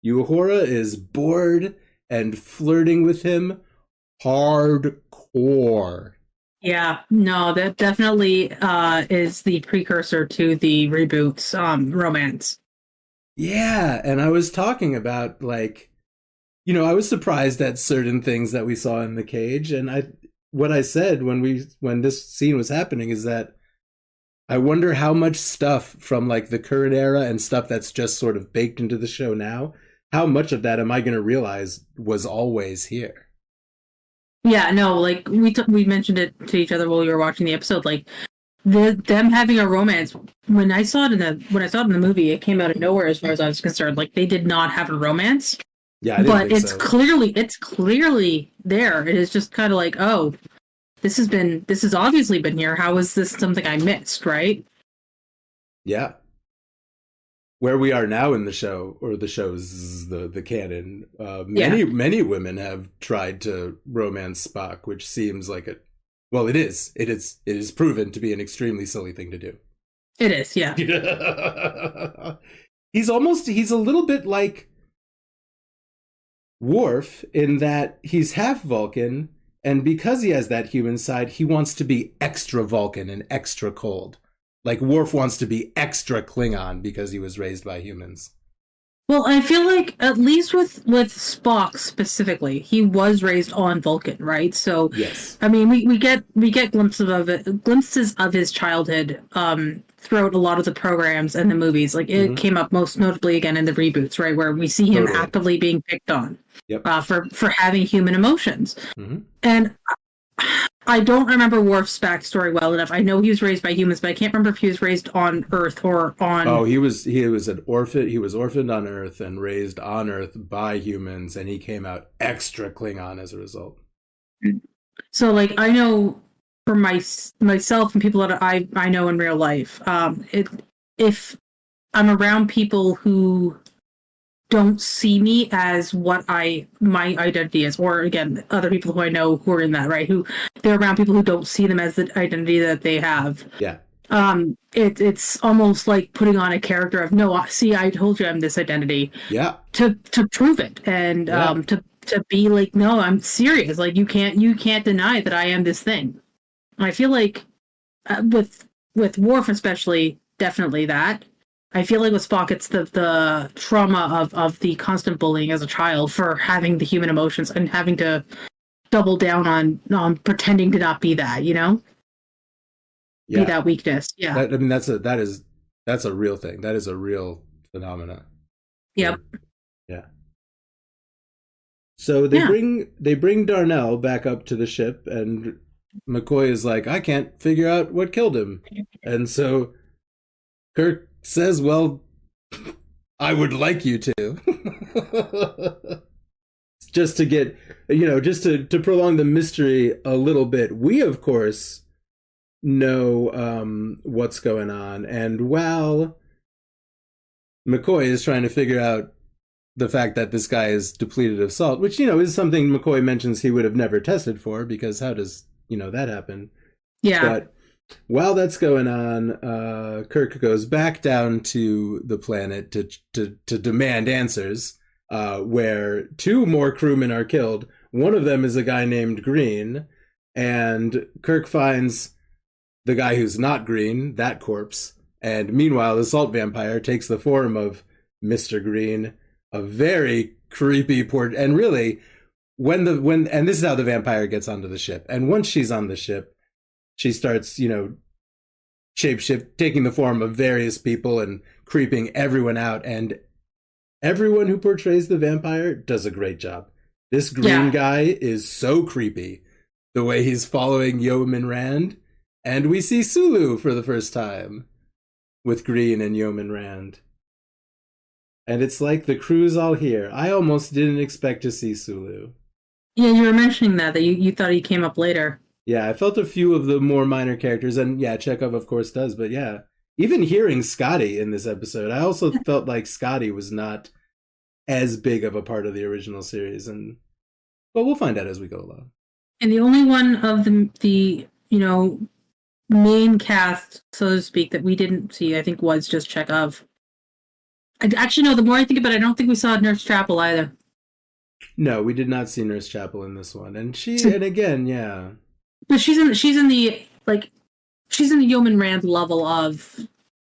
Uhura is bored and flirting with him hardcore. Yeah, no, that definitely is the precursor to the reboot's romance. Yeah, and I was talking about, like, you know, I was surprised at certain things that we saw in the cage, and what I said when this scene was happening is that I wonder how much stuff from, like, the current era and stuff that's just sort of baked into the show now, how much of that am I going to realize was always here? Yeah, no, like we mentioned it to each other while we were watching the episode. Like them having a romance. When I saw it in the movie, it came out of nowhere as far as I was concerned. Like, they did not have a romance. Yeah, I didn't but think it's so. clearly there. It is just kind of like, oh, this has obviously been here. How is this something I missed? Right? Yeah. Where we are now in the show, or the show's the canon, many women have tried to romance Spock, which seems like it is proven to be an extremely silly thing to do. It is, yeah. He's a little bit like Worf in that he's half Vulcan, and because he has that human side, he wants to be extra Vulcan and extra cold. Like, Worf wants to be extra Klingon because he was raised by humans. Well, I feel like, at least with Spock specifically, he was raised on Vulcan, right? So, yes. I mean, we get glimpses of his childhood throughout a lot of the programs and the movies. Like, it came up most notably again in the reboots, right, where we see him actively being picked on for having human emotions. And I don't remember Worf's backstory well enough. I know he was raised by humans, but I can't remember if he was raised on Earth or on... Oh, he was an orphan. He was orphaned on Earth and raised on Earth by humans, and he came out extra Klingon as a result. So, like, I know for myself and people that I know in real life, if I'm around people who don't see me as what my identity is, or again, other people who I know who are in that, right? Who they're around people who don't see them as the identity that they have. Yeah. It's almost like putting on a character of, no, see, I told you I'm this identity. Yeah. To prove it, and to be like, no, I'm serious. Like, you can't deny that I am this thing. And I feel like with Worf especially, definitely that. I feel like with Spock, it's the trauma of the constant bullying as a child for having the human emotions and having to double down on pretending to not be that, you know? Yeah. Be that weakness. Yeah. I mean, that's a real thing. That is a real phenomena. Yep. Yeah. So they bring Darnell back up to the ship, and McCoy is like, I can't figure out what killed him. And so Kirk says, well, I would like you to. Just to get, just to prolong the mystery a little bit. We, of course, know what's going on. And while McCoy is trying to figure out the fact that this guy is depleted of salt, which, is something McCoy mentions he would have never tested for, because how does, that happen? Yeah. But while that's going on, Kirk goes back down to the planet to demand answers, where 2 more crewmen are killed. One of them is a guy named Green, and Kirk finds the guy who's not Green, that corpse. And meanwhile, the salt vampire takes the form of Mr. Green, a very creepy port. And really, when this is how the vampire gets onto the ship. And once she's on the ship, she starts, shapeshift, taking the form of various people and creeping everyone out. And everyone who portrays the vampire does a great job. This Green guy is so creepy. the way he's following Yeoman Rand. And we see Sulu for the first time with Green and Yeoman Rand. And it's like the crew's all here. I almost didn't expect to see Sulu. Yeah, you were mentioning that you thought he came up later. Yeah, I felt a few of the more minor characters, and yeah, Chekhov of course does, but yeah. Even hearing Scotty in this episode, I also felt like Scotty was not as big of a part of the original series, but we'll find out as we go along. And the only one of the main cast, so to speak, that we didn't see, I think, was just Chekhov. Actually, no, the more I think about it, I don't think we saw Nurse Chapel either. No, we did not see Nurse Chapel in this one. And again, yeah. But she's in the Yeoman Rand level of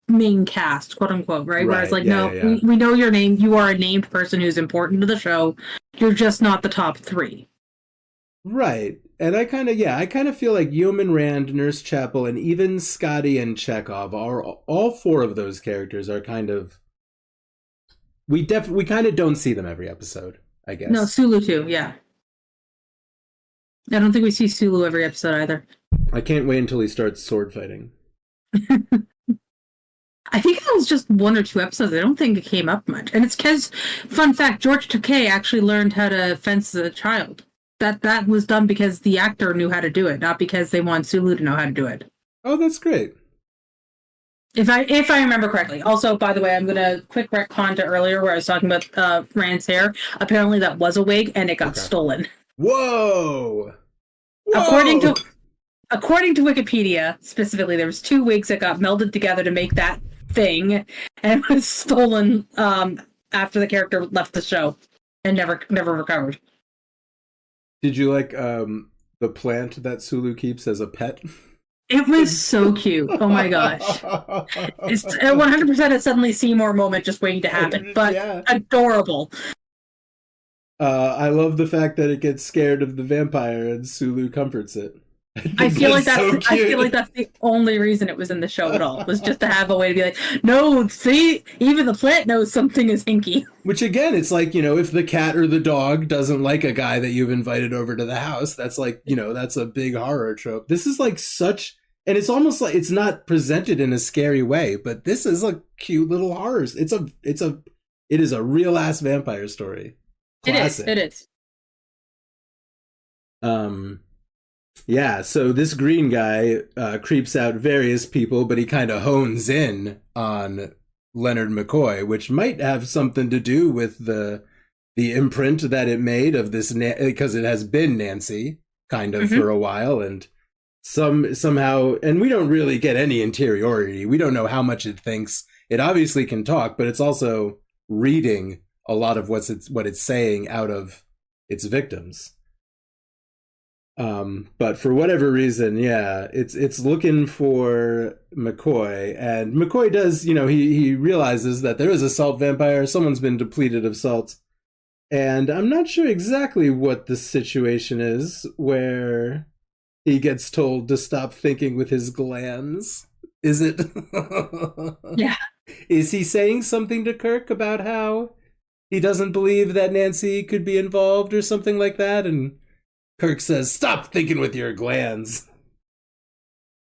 main cast, quote unquote, right? Whereas we know your name, you are a named person who's important to the show. You're just not the top 3. Right. And I kind of feel like Yeoman Rand, Nurse Chapel, and even Scotty and Chekhov are all 4 of those characters are kind of we kind of don't see them every episode, I guess. No, Sulu too, yeah. I don't think we see Sulu every episode either. I can't wait until he starts sword fighting. I think that was just 1 or 2 episodes. I don't think it came up much. And it's because, fun fact, George Takei actually learned how to fence as a child. That was done because the actor knew how to do it, not because they want Sulu to know how to do it. Oh, that's great. If I remember correctly. Also, by the way, I'm gonna quick retcon to earlier where I was talking about Rand's hair. Apparently, that was a wig and it got stolen. Whoa! According to Wikipedia, specifically, there was 2 wigs that got melded together to make that thing, and it was stolen after the character left the show and never recovered. Did you like the plant that Sulu keeps as a pet? It was so cute. Oh my gosh. It's 100% a Suddenly Seymour moment just waiting to happen, but adorable. I love the fact that it gets scared of the vampire and Sulu comforts it. I feel like that's the only reason it was in the show at all, was just to have a way to be like, no, see, even the plant knows something is hinky. Which again, it's like, if the cat or the dog doesn't like a guy that you've invited over to the house, that's like, that's a big horror trope. This is like and it's almost like it's not presented in a scary way, but this is a cute little horror. It is a real ass vampire story. Classic. It is. Yeah, so this green guy creeps out various people, but he kind of hones in on Leonard McCoy, which might have something to do with the imprint that it made of this, because it has been Nancy kind of for a while, and somehow, and we don't really get any interiority. We don't know how much it thinks. It obviously can talk, but it's also reading a lot of what it's saying out of its victims. But for whatever reason, it's looking for McCoy, and McCoy does, he realizes that there is a salt vampire. Someone's been depleted of salt, and I'm not sure exactly what the situation is where he gets told to stop thinking with his glands. Is it? Yeah. Is he saying something to Kirk about how he doesn't believe that Nancy could be involved or something like that? And Kirk says, "Stop thinking with your glands."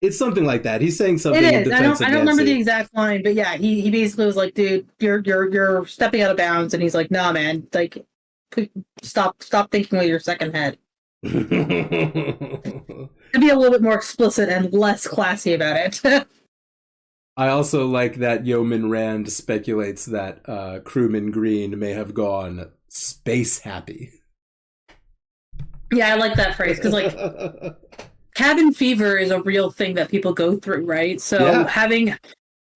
It's something like that. He's saying something in defense of Nancy. I don't remember the exact line, but yeah, he basically was like, "Dude, you're stepping out of bounds," and he's like, "Nah, man, like, stop thinking with your second head." To be a little bit more explicit and less classy about it. I also like that Yeoman Rand speculates that Crewman Green may have gone space happy. Yeah, I like that phrase, because like cabin fever is a real thing that people go through, right? So having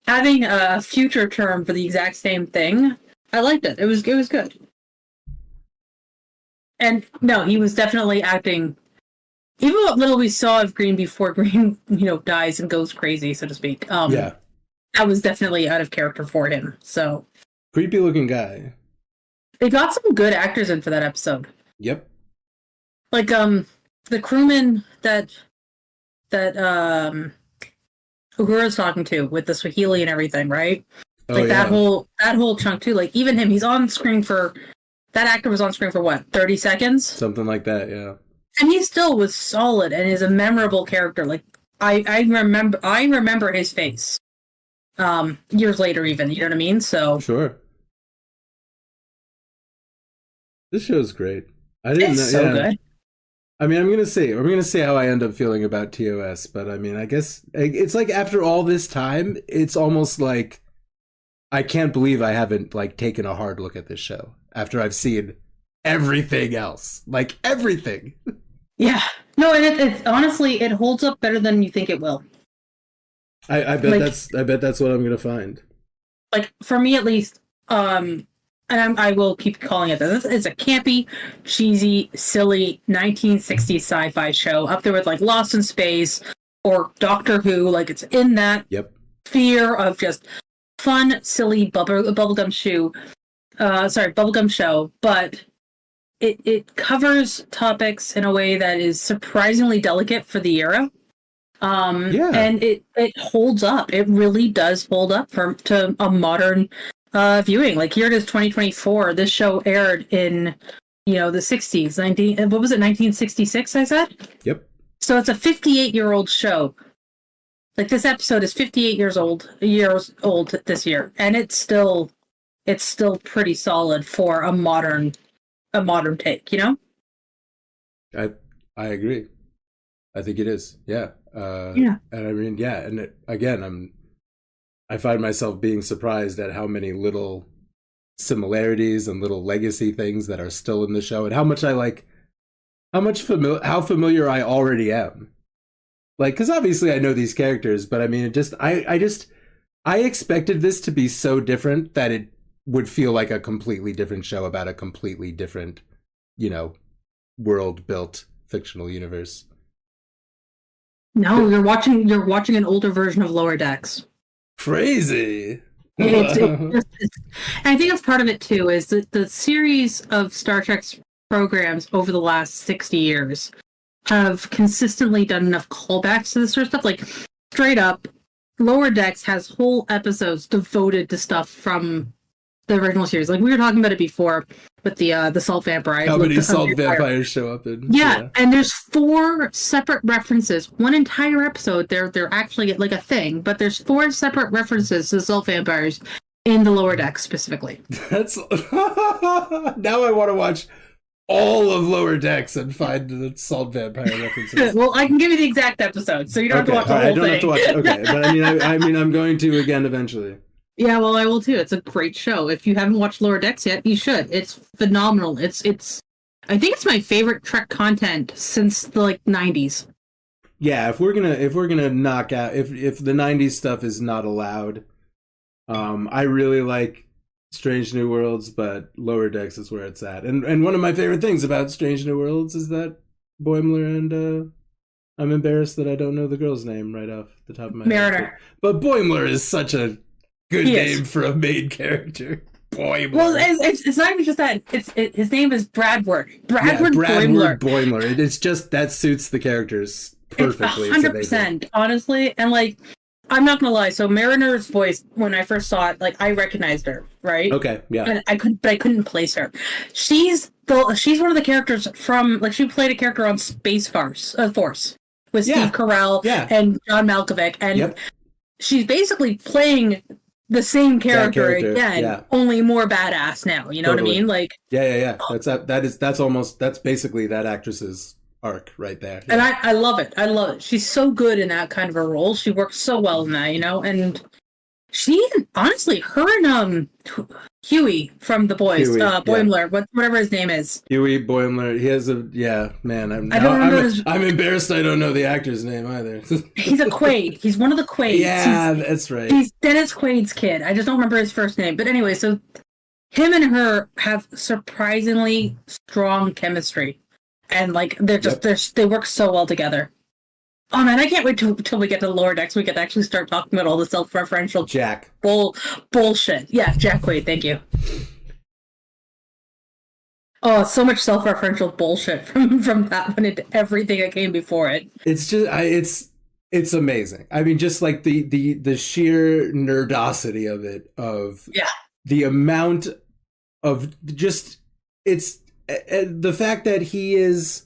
a future term for the exact same thing, I liked it. It was good. And no, he was definitely acting. Even what little we saw of Green before Green, dies and goes crazy, so to speak. That was definitely out of character for him. So creepy looking guy. They got some good actors in for that episode. Yep. Like the crewman that Uhura's talking to with the Swahili and everything, right? Like that whole chunk too. Like even him, he's on screen for that actor was on screen for what, 30 seconds? Something like that, yeah. And he still was solid and is a memorable character. Like I remember his face. Years later even, you know what I mean? So Sure. This show's great. I didn't it's know. so Yeah. good. I mean, I'm gonna see how I end up feeling about TOS, but I mean, I guess it's like after all this time, it's almost like I can't believe I haven't like taken a hard look at this show after I've seen everything else, like everything. Yeah. No, and it's honestly it holds up better than you think it will. I bet Like- I bet that's what I'm gonna find. Like for me at least, and I will keep calling it this. It's a campy, cheesy, silly 1960s sci-fi show up there with like Lost in Space or Doctor Who. Like it's in that Yep. sphere of just fun, silly bubblegum bubblegum show, but it covers topics in a way that is surprisingly delicate for the era. Yeah. And it holds up. It really does hold up to a modern viewing. Like here it is 2024. This show aired in the 60s. 1966 I said? Yep. So it's a 58-year-old show. Like this episode is 58 years old this year, and it's still pretty solid for a modern take, I agree. I think it is. Yeah. Yeah. And I mean, yeah. And again, I find myself being surprised at how many little similarities and little legacy things that are still in the show, and how much I like, how familiar I already am. Like, because obviously I know these characters, but I mean, I expected this to be so different that it would feel like a completely different show about a completely different, world built fictional universe. No, you're watching an older version of Lower Decks. Crazy. And I think that's part of it too, is that the series of Star Trek's programs over the last 60 years have consistently done enough callbacks to this sort of stuff. Like straight up, Lower Decks has whole episodes devoted to stuff from the original series. Like we were talking about it before with the salt vampire. How many salt vampires show up in? Yeah, and there's 4 separate references. One entire episode, they're actually like a thing, but there's 4 separate references to salt vampires in the Lower Decks specifically. That's now I want to watch all of Lower Decks and find the salt vampire references. Well, I can give you the exact episode, so you don't have to watch the whole I don't thing. have to watch it. Okay, but I mean, I'm going to again eventually. Yeah, well, I will too. It's a great show. If you haven't watched Lower Decks yet, you should. It's phenomenal. It's. I think it's my favorite Trek content since the 90s. Yeah, if we're gonna knock out if the 90s stuff is not allowed, I really like Strange New Worlds, but Lower Decks is where it's at. And one of my favorite things about Strange New Worlds is that Boimler and I'm embarrassed that I don't know the girl's name right off the top of my Mariner. head. But Boimler is such a good He name is. for a main character. Boimler. Well, it's not even just that. His name is Bradward. Bradward Bradward Boimler. Boimler. It's just that suits the characters perfectly. It's 100%, honestly. And I'm not gonna lie. So Mariner's voice, when I first saw it, I recognized her, right? Okay, yeah. And I couldn't place her. She's one of the characters from she played a character on Space Force with Yeah. Steve Carell Yeah. and John Malkovich, and Yep. she's basically playing the same character again, yeah. only more badass now. You know Totally. what I mean? Yeah. That's basically that actress's arc right there. And I love it. I love it. She's so good in that kind of a role. She works so well in that, and she honestly, her and Huey from The Boys, Huey, Boimler, whatever his name is. Huey Boimler. He has man. I don't remember his- I'm embarrassed. I don't know the actor's name either. He's a Quaid. He's one of the Quaids. Yeah, that's right. He's Dennis Quaid's kid. I just don't remember his first name. But anyway, so him and her have surprisingly strong chemistry, and they're just they work so well together. Oh man, I can't wait till we get to Lower Decks. We can actually start talking about all the self-referential Jack. bullshit. Yeah, Jack Quaid. Thank you. Oh, so much self-referential bullshit from that one into everything that came before it. It's just it's amazing. I mean, just like the sheer nerdosity of it, of the amount of just it's the fact that he is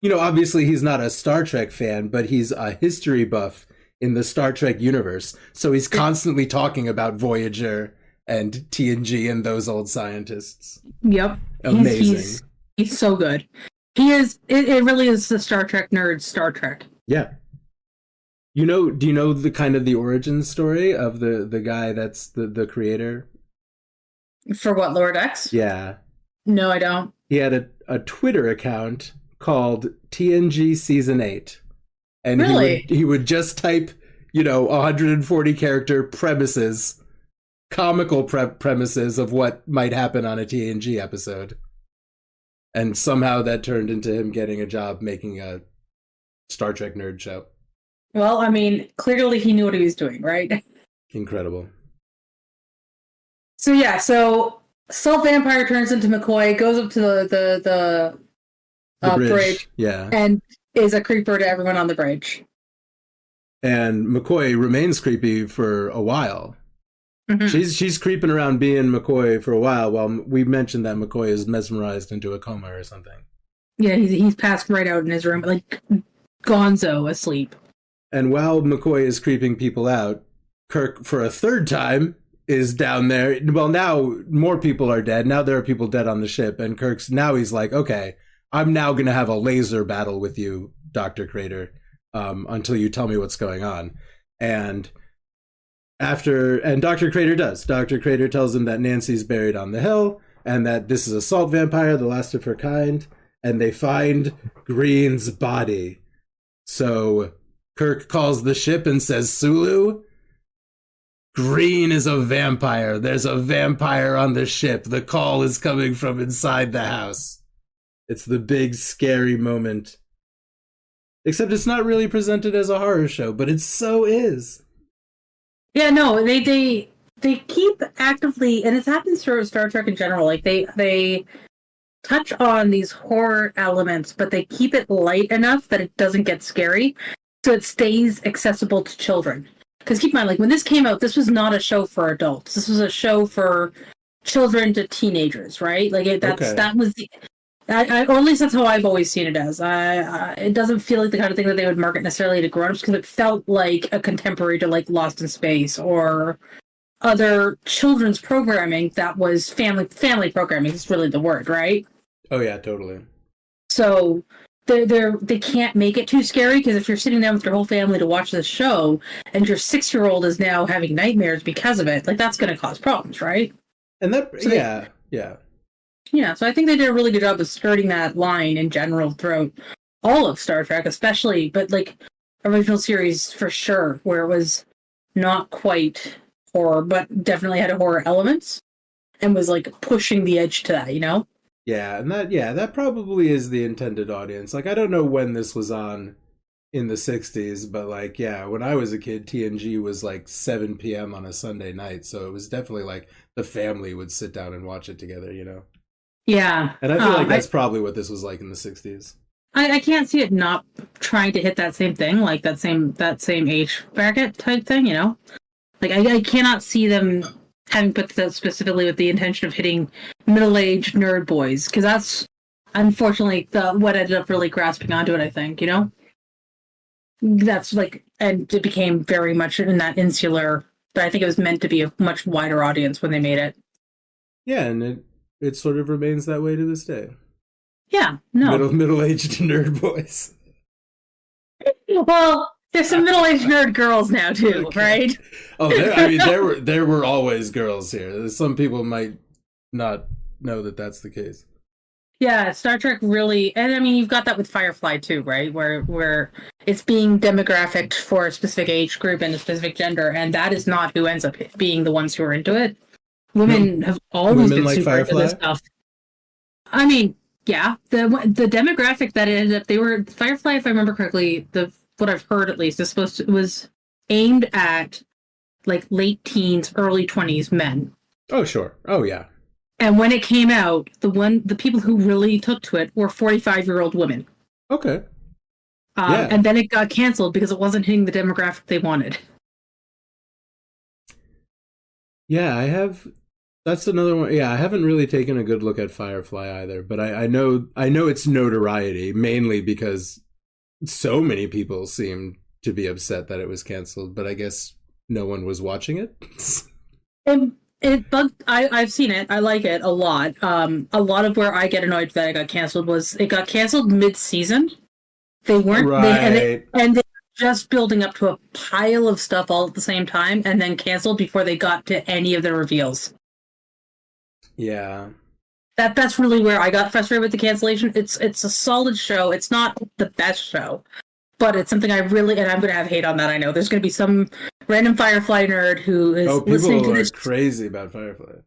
obviously he's not a Star Trek fan, but he's a history buff in the Star Trek universe. So he's constantly talking about Voyager and TNG and those old scientists. Yep. Amazing. He's so good. He is. It really is the Star Trek nerd Star Trek. Yeah. Do you know the kind of the origin story of the guy that's the creator? For what, Lower Decks? Yeah. No, I don't. He had a Twitter account called TNG Season 8. And really? he would just type, 140 character premises, comical premises of what might happen on a TNG episode. And somehow that turned into him getting a job making a Star Trek nerd show. Well, I mean, clearly he knew what he was doing, right? Incredible. So Salt Vampire turns into McCoy, goes up to the bridge, yeah, and is a creeper to everyone on the bridge. And McCoy remains creepy for a while. Mm-hmm. She's creeping around being McCoy for a while we mentioned that McCoy is mesmerized into a coma or something. Yeah, he's passed right out in his room, like Gonzo asleep. And while McCoy is creeping people out, Kirk, for a third time, is down there. Well, now more people are dead. Now there are people dead on the ship. And he's like, okay, I'm now going to have a laser battle with you, Dr. Crater, until you tell me what's going on. And Dr. Crater does. Dr. Crater tells him that Nancy's buried on the hill and that this is a salt vampire, the last of her kind. And they find Green's body. So Kirk calls the ship and says, Sulu, Green is a vampire. There's a vampire on the ship. The call is coming from inside the house. It's the big, scary moment. Except it's not really presented as a horror show, but it so is. Yeah, no, they keep actively, and it happens through Star Trek in general, like they touch on these horror elements, but they keep it light enough that it doesn't get scary, so it stays accessible to children. Because keep in mind, like when this came out, this was not a show for adults. This was a show for children to teenagers, right? Like that was the, or at least that's how I've always seen it as. It doesn't feel like the kind of thing that they would market necessarily to grown-ups because it felt like a contemporary to like Lost in Space or other children's programming that was family programming is really the word, right? Oh yeah, totally. So they can't make it too scary because if you're sitting down with your whole family to watch this show and your 6-year-old is now having nightmares because of it, like that's going to cause problems, right? And that, so yeah. Yeah, so I think they did a really good job of skirting that line in general throughout all of Star Trek, especially, but like original series for sure, where it was not quite horror, but definitely had horror elements and was like pushing the edge to that, Yeah, and that probably is the intended audience. Like, I don't know when this was on in the 60s, but like, yeah, when I was a kid, TNG was like 7 p.m. on a Sunday night, so it was definitely like the family would sit down and watch it together, Yeah. And I feel like that's probably what this was like in the 60s. I can't see it not trying to hit that same thing, like that same age bracket type thing, Like, I cannot see them having put that specifically with the intention of hitting middle-aged nerd boys, because that's unfortunately what ended up really grasping onto it, I think, That's like, and it became very much in that insular, but I think it was meant to be a much wider audience when they made it. Yeah, and it sort of remains that way to this day. Yeah, no. Middle-aged nerd boys. Well, there's some middle-aged nerd girls now too, okay. Right? Oh, there were always girls here. Some people might not know that that's the case. Yeah, Star Trek really, and I mean you've got that with Firefly too, right? Where it's being demographic for a specific age group and a specific gender, and that is not who ends up being the ones who are into it. Women have always been super Firefly? Into this stuff. I mean, yeah, the demographic that it ended up, they were Firefly, if I remember correctly, what I've heard at least, was aimed at like late teens, early 20s men. Oh sure. Oh yeah. And when it came out, the people who really took to it were 45-year-old women. Okay. Yeah. And then it got canceled because it wasn't hitting the demographic they wanted. Yeah, That's another one. Yeah, I haven't really taken a good look at Firefly either, but I know its notoriety mainly because so many people seemed to be upset that it was canceled, but I guess no one was watching it. I've seen it. I like it a lot. A lot of where I get annoyed that it got canceled was it got canceled mid-season. They weren't right. and they were just building up to a pile of stuff all at the same time, and then canceled before they got to any of the reveals. Yeah. That's really where I got frustrated with the cancellation. It's a solid show. It's not the best show, but it's something I really, and I'm going to have hate on that. I know there's going to be some random Firefly nerd who is listening to this. Crazy about Firefly.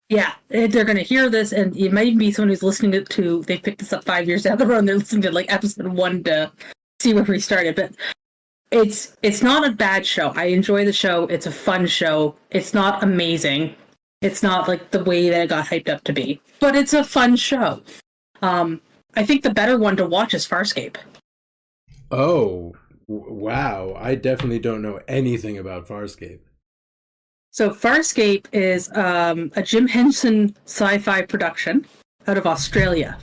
Yeah, they're going to hear this, and it might even be someone who's listening to. They picked this up 5 years down the road, and they're listening to like episode 1 to see where we started. But it's not a bad show. I enjoy the show. It's a fun show. It's not amazing. It's not like the way that it got hyped up to be, but it's a fun show. I think the better one to watch is Farscape. Oh, wow. I definitely don't know anything about Farscape. So Farscape is a Jim Henson sci-fi production out of Australia.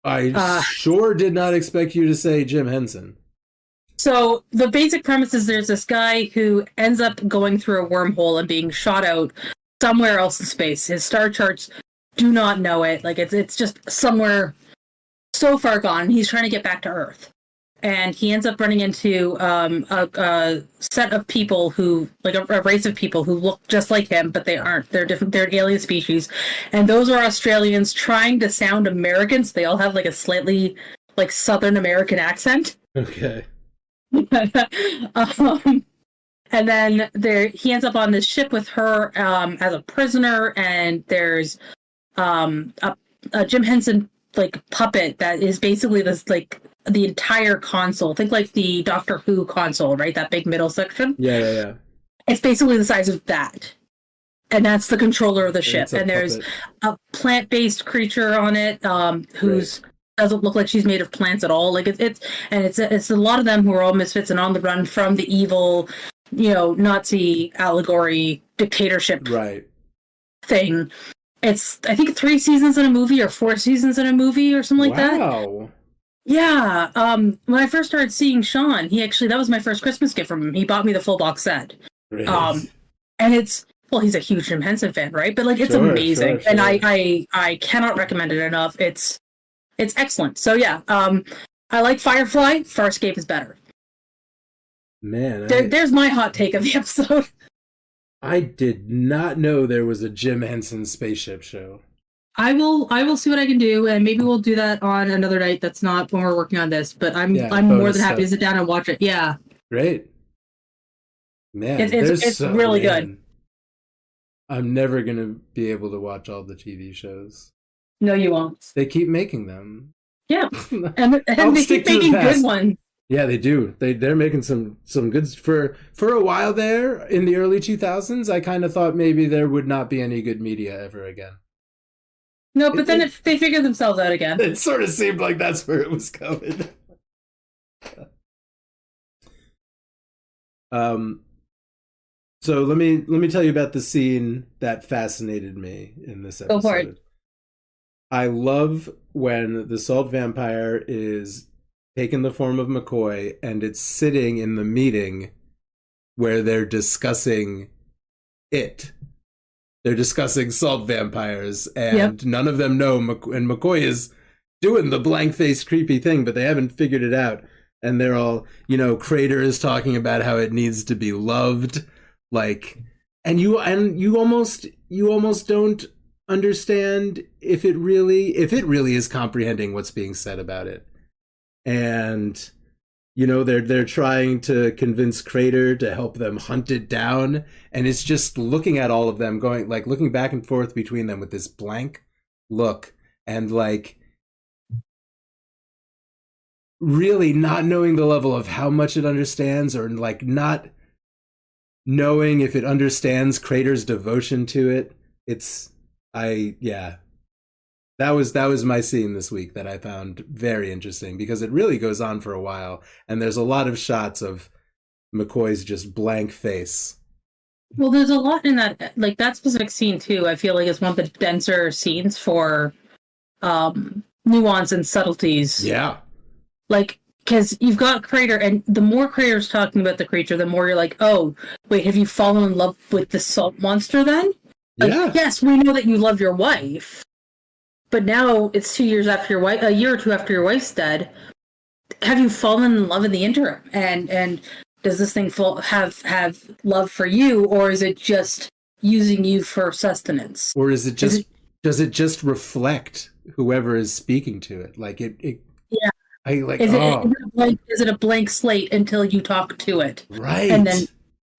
I sure did not expect you to say Jim Henson. So the basic premise is there's this guy who ends up going through a wormhole and being shot out somewhere else in space. His star charts do not know it. Like it's just somewhere so far gone. He's trying to get back to Earth. And he ends up running into a set of people who, like a race of people who look just like him, but they aren't. They're different. They're an alien species. And those are Australians trying to sound American. So they all have like a slightly like Southern American accent. Okay. And then he ends up on this ship with her as a prisoner, and there's a Jim Henson like puppet that is basically this like the entire console. Think like the Doctor Who console, right? That big middle section. Yeah. It's basically the size of that, and that's the controller of the ship. And there's a plant-based creature on it who's doesn't look like she's made of plants at all. Like it's a lot of them who are all misfits and on the run from the evil, Nazi allegory dictatorship thing. It's I think 3 seasons in a movie or 4 seasons in a movie or something like that. Wow. Yeah. When I first started seeing Sean, that was my first Christmas gift from him. He bought me the full box set. Great. And he's a huge Jim Henson fan, right? But like it's amazing. Sure. And I cannot recommend it enough. It's excellent. So yeah, I like Firefly. Farscape is better. Man, there's my hot take of the episode. I did not know there was a Jim Henson spaceship show. I will see what I can do, and maybe we'll do that on another night. That's not when we're working on this, but I'm more than happy to sit down and watch it. Yeah. Great. Man, it's really good. I'm never gonna be able to watch all the TV shows. No, you won't. They keep making them. Yeah, and they keep making good ones. Yeah, they do. They're making some good for a while there in the early 2000s. I kind of thought maybe there would not be any good media ever again. No, but then they figured themselves out again. It sort of seemed like that's where it was going. So let me tell you about the scene that fascinated me in this episode. Go for it. I love when the salt vampire is taking the form of McCoy and it's sitting in the meeting where they're discussing it. They're discussing salt vampires, and none of them know. And McCoy is doing the blank-faced creepy thing, but they haven't figured it out. And they're all, Crater is talking about how it needs to be loved, like, and you almost don't understand if it really is comprehending what's being said about it. And they're trying to convince Crater to help them hunt it down, and it's just looking at all of them looking back and forth between them with this blank look, and like really not knowing the level of how much it understands, or like not knowing if it understands Crater's devotion to it. That was my scene this week that I found very interesting, because it really goes on for a while, and there's a lot of shots of McCoy's just blank face Well, there's a lot in that, like that specific scene too. I feel like it's one of the denser scenes for nuance and subtleties. Yeah. Like, because you've got Crater, and the more Crater's talking about the creature, the more you're like, oh, wait, have you fallen in love with the salt monster then? Like, Yeah. yes, we know that you love your wife, but now it's 2 years after your wife, a year or two after your wife's dead. Have you fallen in love in the interim? And does this thing have love for you, or is it just using you for sustenance? Or is it just does it just reflect whoever is speaking to it? Like it Yeah. I like Is it a blank slate until you talk to it? right. And then,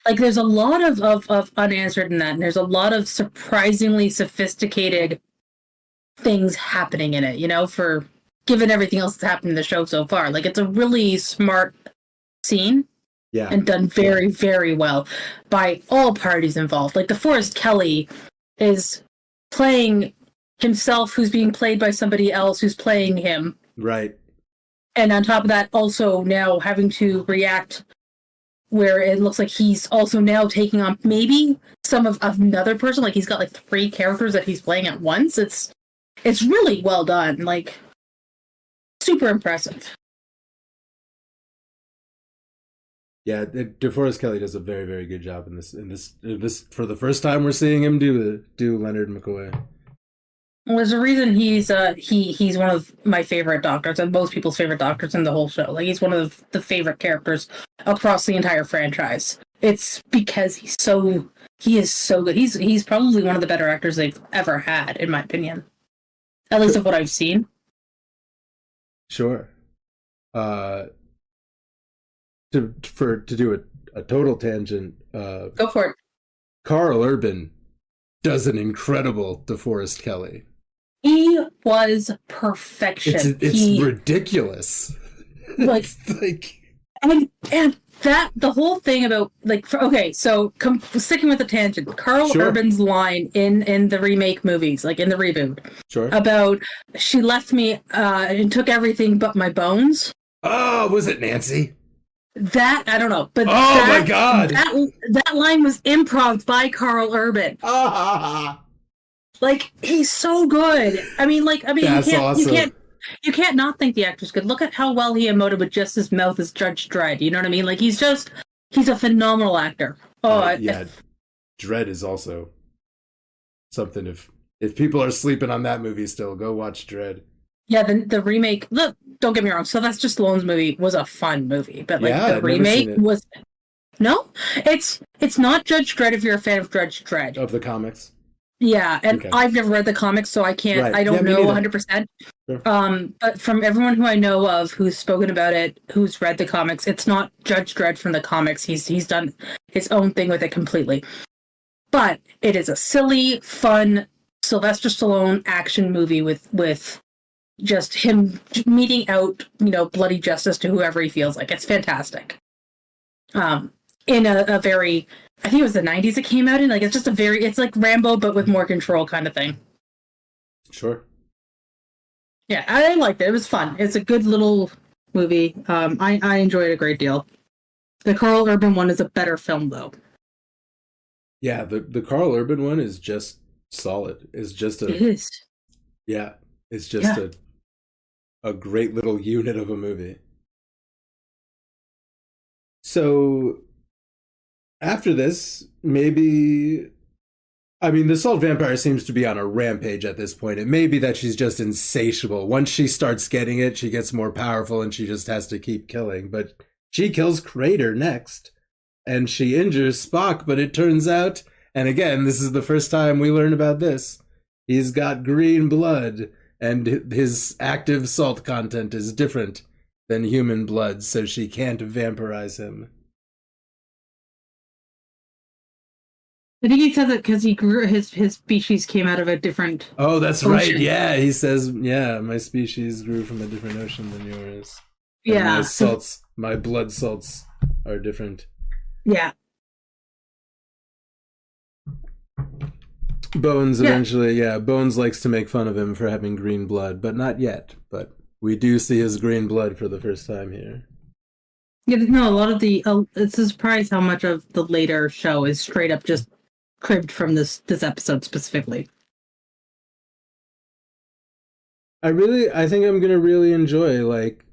like, there's a lot of unanswered in that, and there's a lot of surprisingly sophisticated things happening in it, you know, for given everything else that's happened in the show so far. Like, it's a really smart scene yeah. and done very, very well by all parties involved. Like, DeForest Kelly is playing himself, who's being played by somebody else who's playing him. Right. And on top of that, also now having to react where it looks like he's also now taking on maybe some of another person. Like, he's got like 3 characters that he's playing at once. It's really well done. Like, super impressive. Yeah, DeForest Kelly does a very, very good job in this for the first time we're seeing him do Leonard McCoy. Well, there's a reason he's one of my favorite doctors and most people's favorite doctors in the whole show. Like, he's one of the favorite characters across the entire franchise. It's because he is so good. He's probably one of the better actors they've ever had, in my opinion. At least of what I've seen. Sure. To do a total tangent. Go for it. Carl Urban does an incredible DeForest Kelly. He was perfection. It's ridiculous. Like, It's like and that the whole thing about like so sticking with the tangent, Carl Sure. Urban's line in the remake movies, like in the reboot, sure. about she left me and took everything but my bones. Oh, was it Nancy? That I don't know, but My God. that line was improv by Carl Urban. Like, he's so good. I mean, That's awesome. You can't not think the actor's good. Look at how well he emoted with just his mouth as Judge Dredd. You know what I mean? Like, he's a phenomenal actor. Dredd is also something. If people are sleeping on that movie still, go watch Dredd. Yeah, the remake. Look, don't get me wrong. Sylvester Stallone's movie was a fun movie, but like Yeah, the I've never remake seen it. was no. It's not Judge Dredd if you're a fan of Judge Dredd. Of the comics. Yeah, and Okay. I've never read the comics, so I can't. Right. I don't Yeah, me know neither. 100%. Sure. But from everyone who I know of who's spoken about it, who's read the comics, it's not Judge Dredd from the comics. He's done his own thing with it completely. But it is a silly, fun Sylvester Stallone action movie with just him meting out, bloody justice to whoever he feels like. It's fantastic. In a very, I think it was the 90s it came out in. Like, it's like Rambo, but with more control kind of thing. Sure. Yeah, I liked it. It was fun. It's a good little movie. I enjoyed it a great deal. The Carl Urban one is a better film, though. Yeah, the Carl Urban one is just solid. It's just It is. yeah, it's just a great little unit of a movie. So after this, maybe the salt vampire seems to be on a rampage at this point. It may be that she's just insatiable. Once she starts getting it, she gets more powerful and she just has to keep killing. But she kills Crater next. And she injures Spock, but it turns out, and again, this is the first time we learn about this, he's got green blood, and his active salt content is different than human blood, so she can't vampirize him. I think he says it because he grew his species came out of a different. Oh, that's ocean. right. Yeah, he says, yeah, my species grew from a different ocean than yours. And Yeah. my blood salts are different. Yeah. Bones Yeah. eventually, Bones likes to make fun of him for having green blood, but not yet. But we do see his green blood for the first time here. Yeah, no, a lot of the it's a surprise how much of the later show is straight up just cribbed from this episode specifically. I think I'm gonna really enjoy like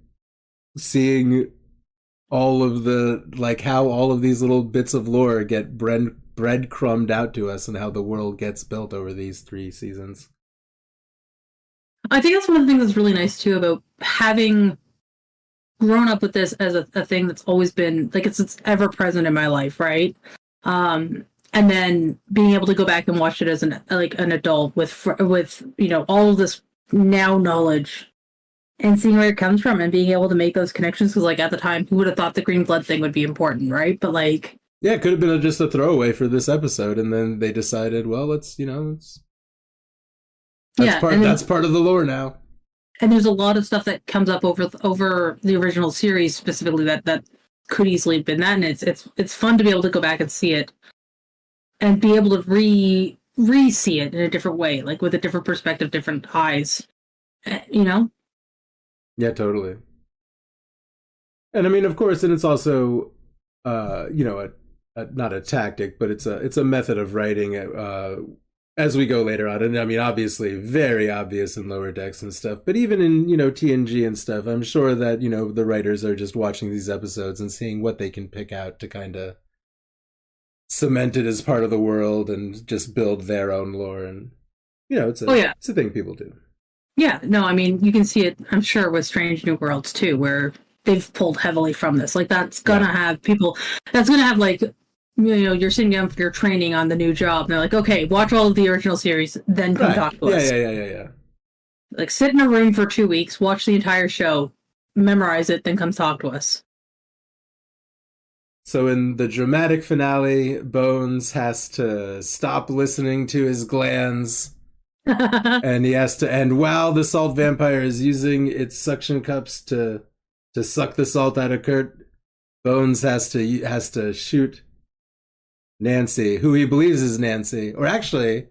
seeing all of the like how all of these little bits of lore get breadcrumbed out to us and how the world gets built over these 3 seasons. I think that's one of the things that's really nice too about having grown up with this as a thing that's always been like it's ever present in my life, right? And then being able to go back and watch it as an adult with all of this now knowledge and seeing where it comes from and being able to make those connections because like at the time who would have thought the green blood thing would be important, right? But like yeah, it could have been just a throwaway for this episode, and then they decided, well, that's part of the lore now. And there's a lot of stuff that comes up over the original series specifically that could easily have been that, and it's fun to be able to go back and see it and be able to re-see it in a different way, like with a different perspective, different eyes, Yeah, totally. And I mean, of course, and it's also, not a tactic, but it's a method of writing as we go later on. And I mean, obviously, very obvious in Lower Decks and stuff. But even in TNG and stuff, I'm sure that the writers are just watching these episodes and seeing what they can pick out to kind of cement it as part of the world and just build their own lore. And it's a thing people do. Yeah, no, I mean, you can see it, I'm sure, with Strange New Worlds, too, where they've pulled heavily from this. Like, that's gonna have people, that's gonna have, like, you're sitting down for your training on the new job, and they're like, okay, watch all of the original series, then come talk to us. Yeah. Like, sit in a room for 2 weeks, watch the entire show, memorize it, then come talk to us. So in the dramatic finale, Bones has to stop listening to his glands. And he has to, and while the salt vampire is using its suction cups to suck the salt out of Kurt, Bones has to shoot Nancy, who he believes is Nancy. Or actually,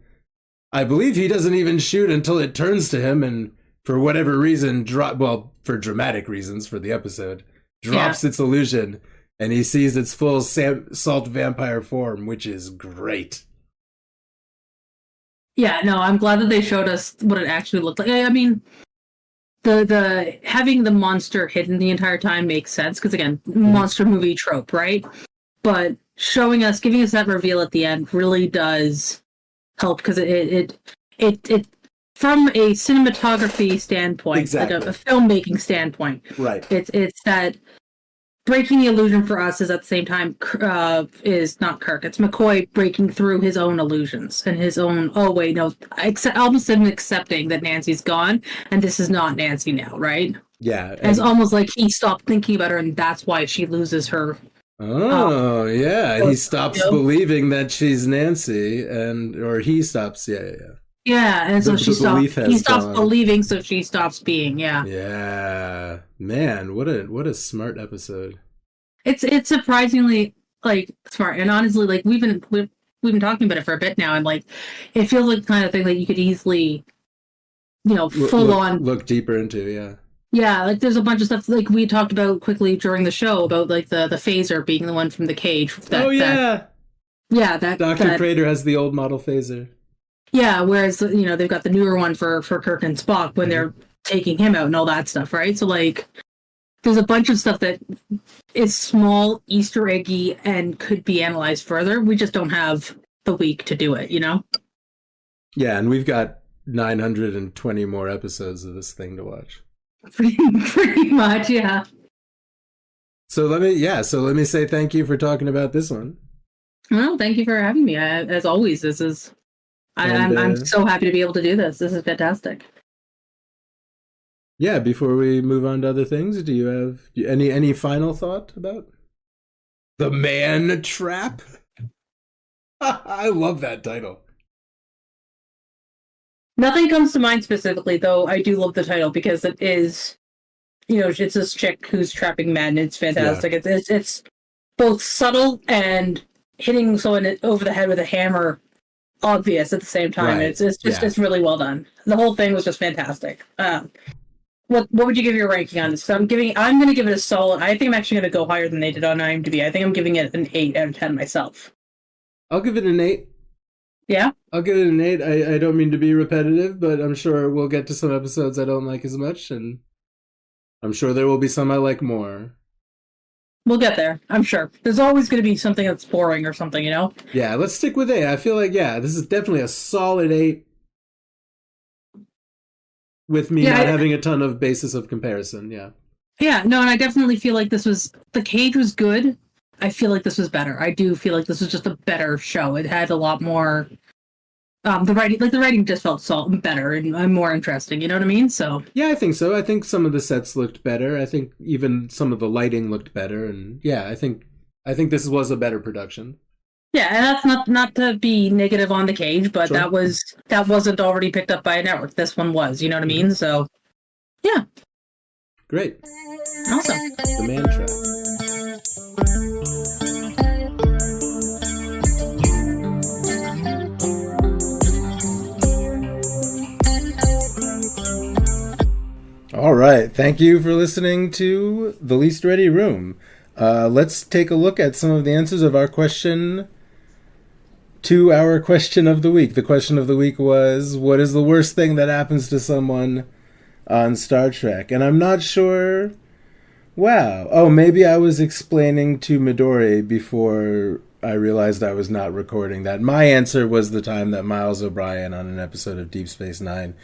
I believe he doesn't even shoot until it turns to him, and for whatever reason, for dramatic reasons for the episode, drops its illusion, and he sees its full salt vampire form, which is great. Yeah, no, I'm glad that they showed us what it actually looked like. I mean, the having the monster hidden the entire time makes sense because again, monster movie trope, right? But giving us that reveal at the end really does help because it from a cinematography standpoint, exactly. Like a filmmaking standpoint, right? It's that. Breaking the illusion for us is at the same time is not Kirk. It's McCoy breaking through his own illusions and his own. Oh wait, no, almost him accepting that Nancy's gone and this is not Nancy now, right? Yeah, it's almost like he stopped thinking about her, and that's why she loses her. Oh yeah, he stops believing that she's Nancy, or he stops. Yeah. Yeah, and so he stops believing, so she stops being. Yeah, man, what a smart episode. It's surprisingly like smart, and honestly, like we've been talking about it for a bit now, and like it feels like the kind of thing that you could easily, look deeper into. Yeah, like there's a bunch of stuff like we talked about quickly during the show about like the phaser being the one from the cage. That Dr. Crater has the old model phaser. Yeah, whereas they've got the newer one for Kirk and Spock when they're taking him out and all that stuff, right? So like, there's a bunch of stuff that is small, Easter eggy, and could be analyzed further. We just don't have the week to do it, Yeah, and we've got 920 more episodes of this thing to watch. Pretty much, yeah. So let me say thank you for talking about this one. Well, thank you for having me. As always, I'm so happy to be able to do this. This is fantastic. Yeah, before we move on to other things, do you have any final thought about The Man Trap? I love that title. Nothing comes to mind specifically, though I do love the title because it is, it's this chick who's trapping men. It's fantastic. Yeah. It's both subtle and hitting someone over the head with a hammer obvious at the same time. Right. It's really well done. The whole thing was just fantastic. what would you give your ranking on this? So I'm going to give it a solid. I think I'm actually going to go higher than they did on IMDb. I think I'm giving it an 8 out of 10 myself. I'll give it an 8. Yeah? I'll give it an 8. I don't mean to be repetitive, but I'm sure we'll get to some episodes I don't like as much, and I'm sure there will be some I like more. We'll get there, I'm sure. There's always going to be something that's boring or something, you know? Yeah, let's stick with 8. I feel like, this is definitely a solid 8. With me not having a ton of basis of comparison, yeah. Yeah, no, and I definitely feel like The Cage was good. I feel like this was better. I do feel like this was just a better show. It had a lot more... the writing just felt better and more interesting, you know what I mean? So yeah, I think so. I think some of the sets looked better. I think even some of the lighting looked better, and yeah, I think this was a better production. Yeah, and that's not to be negative on The Cage, but sure. that wasn't already picked up by a network. This one was, you know what I mean? So yeah. Great. Awesome. The Man Trap. All right. Thank you for listening to The Least Ready Room. Let's take a look at some of the answers of our question to our question of the week. The question of the week was, what is the worst thing that happens to someone on Star Trek? And I'm not sure... Wow. Oh, maybe I was explaining to Midori before I realized I was not recording that. My answer was the time that Miles O'Brien on an episode of Deep Space Nine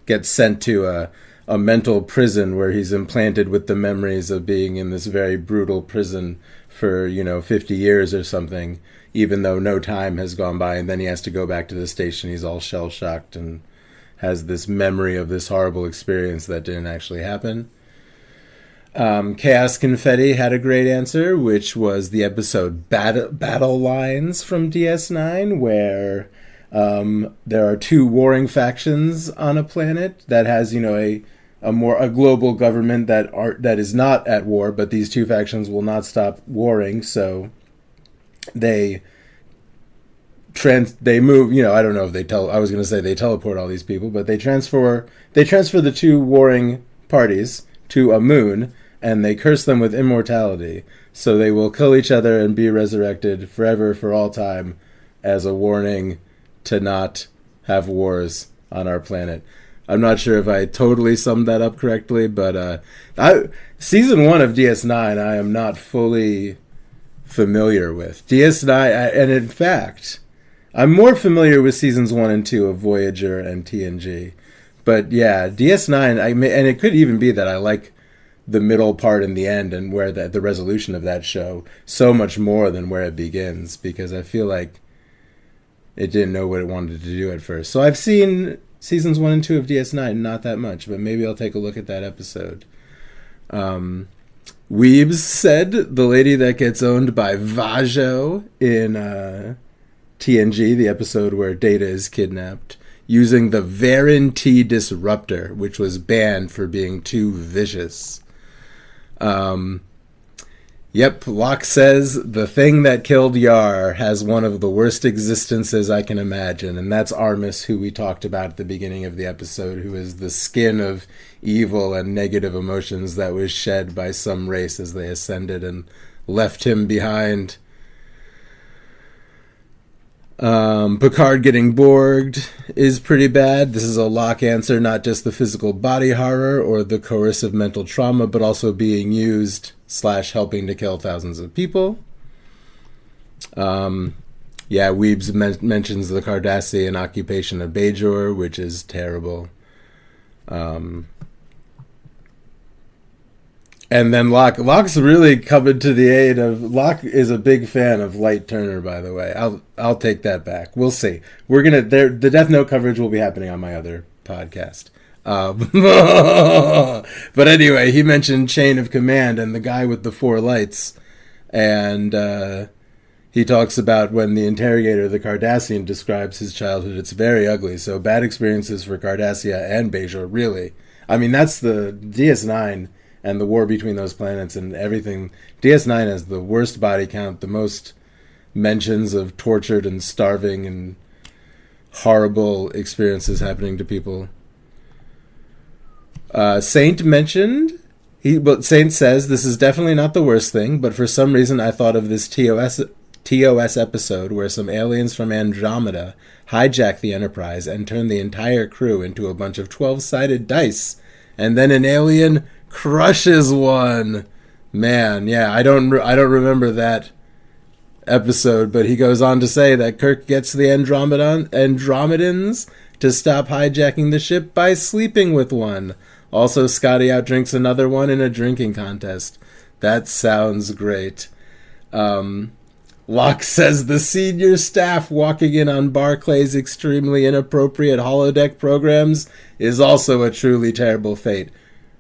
gets sent to a mental prison where he's implanted with the memories of being in this very brutal prison for, 50 years or something, even though no time has gone by, and then he has to go back to the station. He's all shell-shocked and has this memory of this horrible experience that didn't actually happen. Chaos Confetti had a great answer, which was the episode Battle Lines from DS9, where there are two warring factions on a planet that has, a global government that is not at war, but these two factions will not stop warring, so they move, I don't know if I was going to say they teleport all these people, but they transfer the two warring parties to a moon, and they curse them with immortality, so they will kill each other and be resurrected forever for all time as a warning to not have wars on our planet. I'm not sure if I totally summed that up correctly, but season 1 of DS9 I am not fully familiar with. DS9, and in fact, I'm more familiar with seasons 1 and 2 of Voyager and TNG. But yeah, DS9, and it could even be that I like the middle part and the end and where the resolution of that show so much more than where it begins, because I feel like it didn't know what it wanted to do at first. So I've seen seasons 1 and 2 of DS9, not that much, but maybe I'll take a look at that episode. Weebs said the lady that gets owned by Vajo in TNG, the episode where Data is kidnapped, using the Varin T disruptor, which was banned for being too vicious. Yep, Locke says the thing that killed Yar has one of the worst existences I can imagine, and that's Armis, who we talked about at the beginning of the episode, who is the skin of evil and negative emotions that was shed by some race as they ascended and left him behind. Picard getting Borged is pretty bad. This is a Locke answer, not just the physical body horror or the coercive mental trauma, but also being used / helping to kill thousands of people. Weebs mentions the Cardassian occupation of Bajor, which is terrible. And then Locke's really coming to the aid of... Locke is a big fan of Light Turner, by the way. I'll take that back. We'll see. The Death Note coverage will be happening on my other podcast. But anyway, he mentioned Chain of Command and the guy with the 4 lights. And he talks about when the interrogator, the Cardassian, describes his childhood. It's very ugly. So bad experiences for Cardassia and Bajor, really. I mean, that's the DS9... and the war between those planets and everything. DS9 has the worst body count, the most mentions of tortured and starving and horrible experiences happening to people. Saint mentioned, Saint says, this is definitely not the worst thing, but for some reason I thought of this TOS episode where some aliens from Andromeda hijack the Enterprise and turn the entire crew into a bunch of 12-sided dice, and then an alien crushes one. Man, yeah, I don't remember that episode, but he goes on to say that Kirk gets the Andromedans to stop hijacking the ship by sleeping with one. Also, Scotty outdrinks another one in a drinking contest. That sounds great. Locke says the senior staff walking in on Barclay's extremely inappropriate holodeck programs is also a truly terrible fate.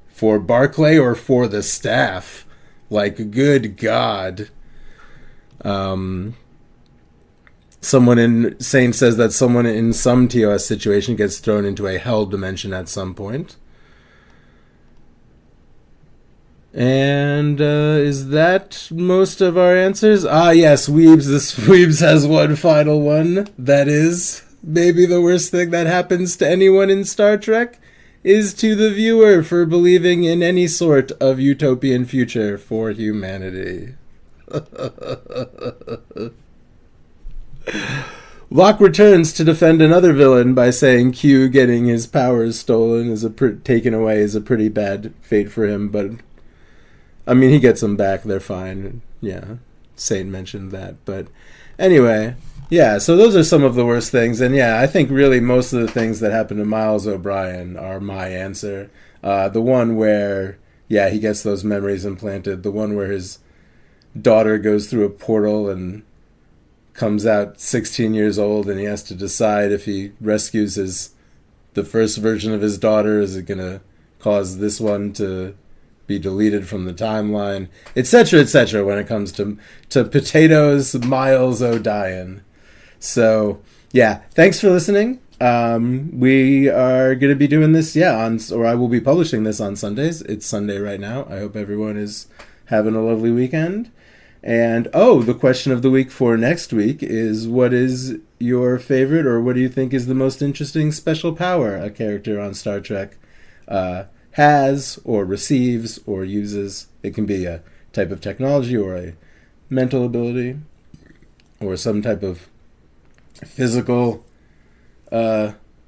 For Barclay or for the staff? Like, good God. Saint says that someone in some TOS situation gets thrown into a hell dimension at some point. And is that most of our answers? Ah, yes, Weebs. Weebs has one final one. That is, maybe the worst thing that happens to anyone in Star Trek is to the viewer for believing in any sort of utopian future for humanity. Locke returns to defend another villain by saying Q getting his powers stolen taken away is a pretty bad fate for him, but I mean, he gets them back, they're fine. Yeah, Saint mentioned that. But anyway, yeah, so those are some of the worst things. And yeah, I think really most of the things that happen to Miles O'Brien are my answer. The one where, yeah, he gets those memories implanted. The one where his daughter goes through a portal and comes out 16 years old, and he has to decide if he rescues the first version of his daughter, is it going to cause this one to be deleted from the timeline, etc., when it comes to potatoes, Miles O'Brien. So, yeah, thanks for listening. We are going to be doing this, I will be publishing this on Sundays. It's Sunday right now. I hope everyone is having a lovely weekend. And, the question of the week for next week is, what is your favorite, or what do you think is the most interesting special power a character on Star Trek has, or receives, or uses? It can be a type of technology, or a mental ability, or some type of physical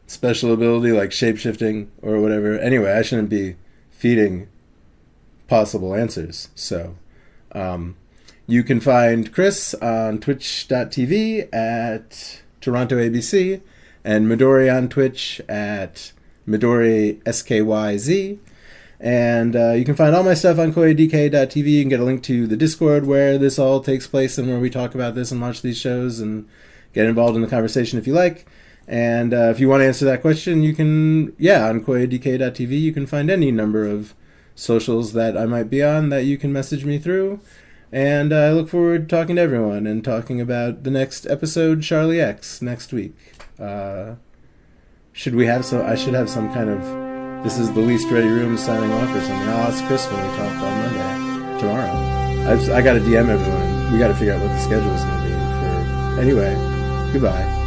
special ability like shapeshifting or whatever. Anyway, I shouldn't be feeding possible answers. So you can find Chris on twitch.tv at Toronto ABC, and Midori on Twitch at Midori SKYZ. And you can find all my stuff on koeidk.tv. You can get a link to the Discord where this all takes place and where we talk about this and watch these shows and get involved in the conversation if you like. And if you want to answer that question, you can, on koeidk.tv, you can find any number of socials that I might be on that you can message me through. And I look forward to talking to everyone and talking about the next episode, Charlie X, next week. Should we have I should have some kind of, this is the least ready room signing off or something. I'll ask Chris when we talk on Monday, tomorrow. I got to DM everyone. We got to figure out what the schedule is going to be for. Anyway, goodbye.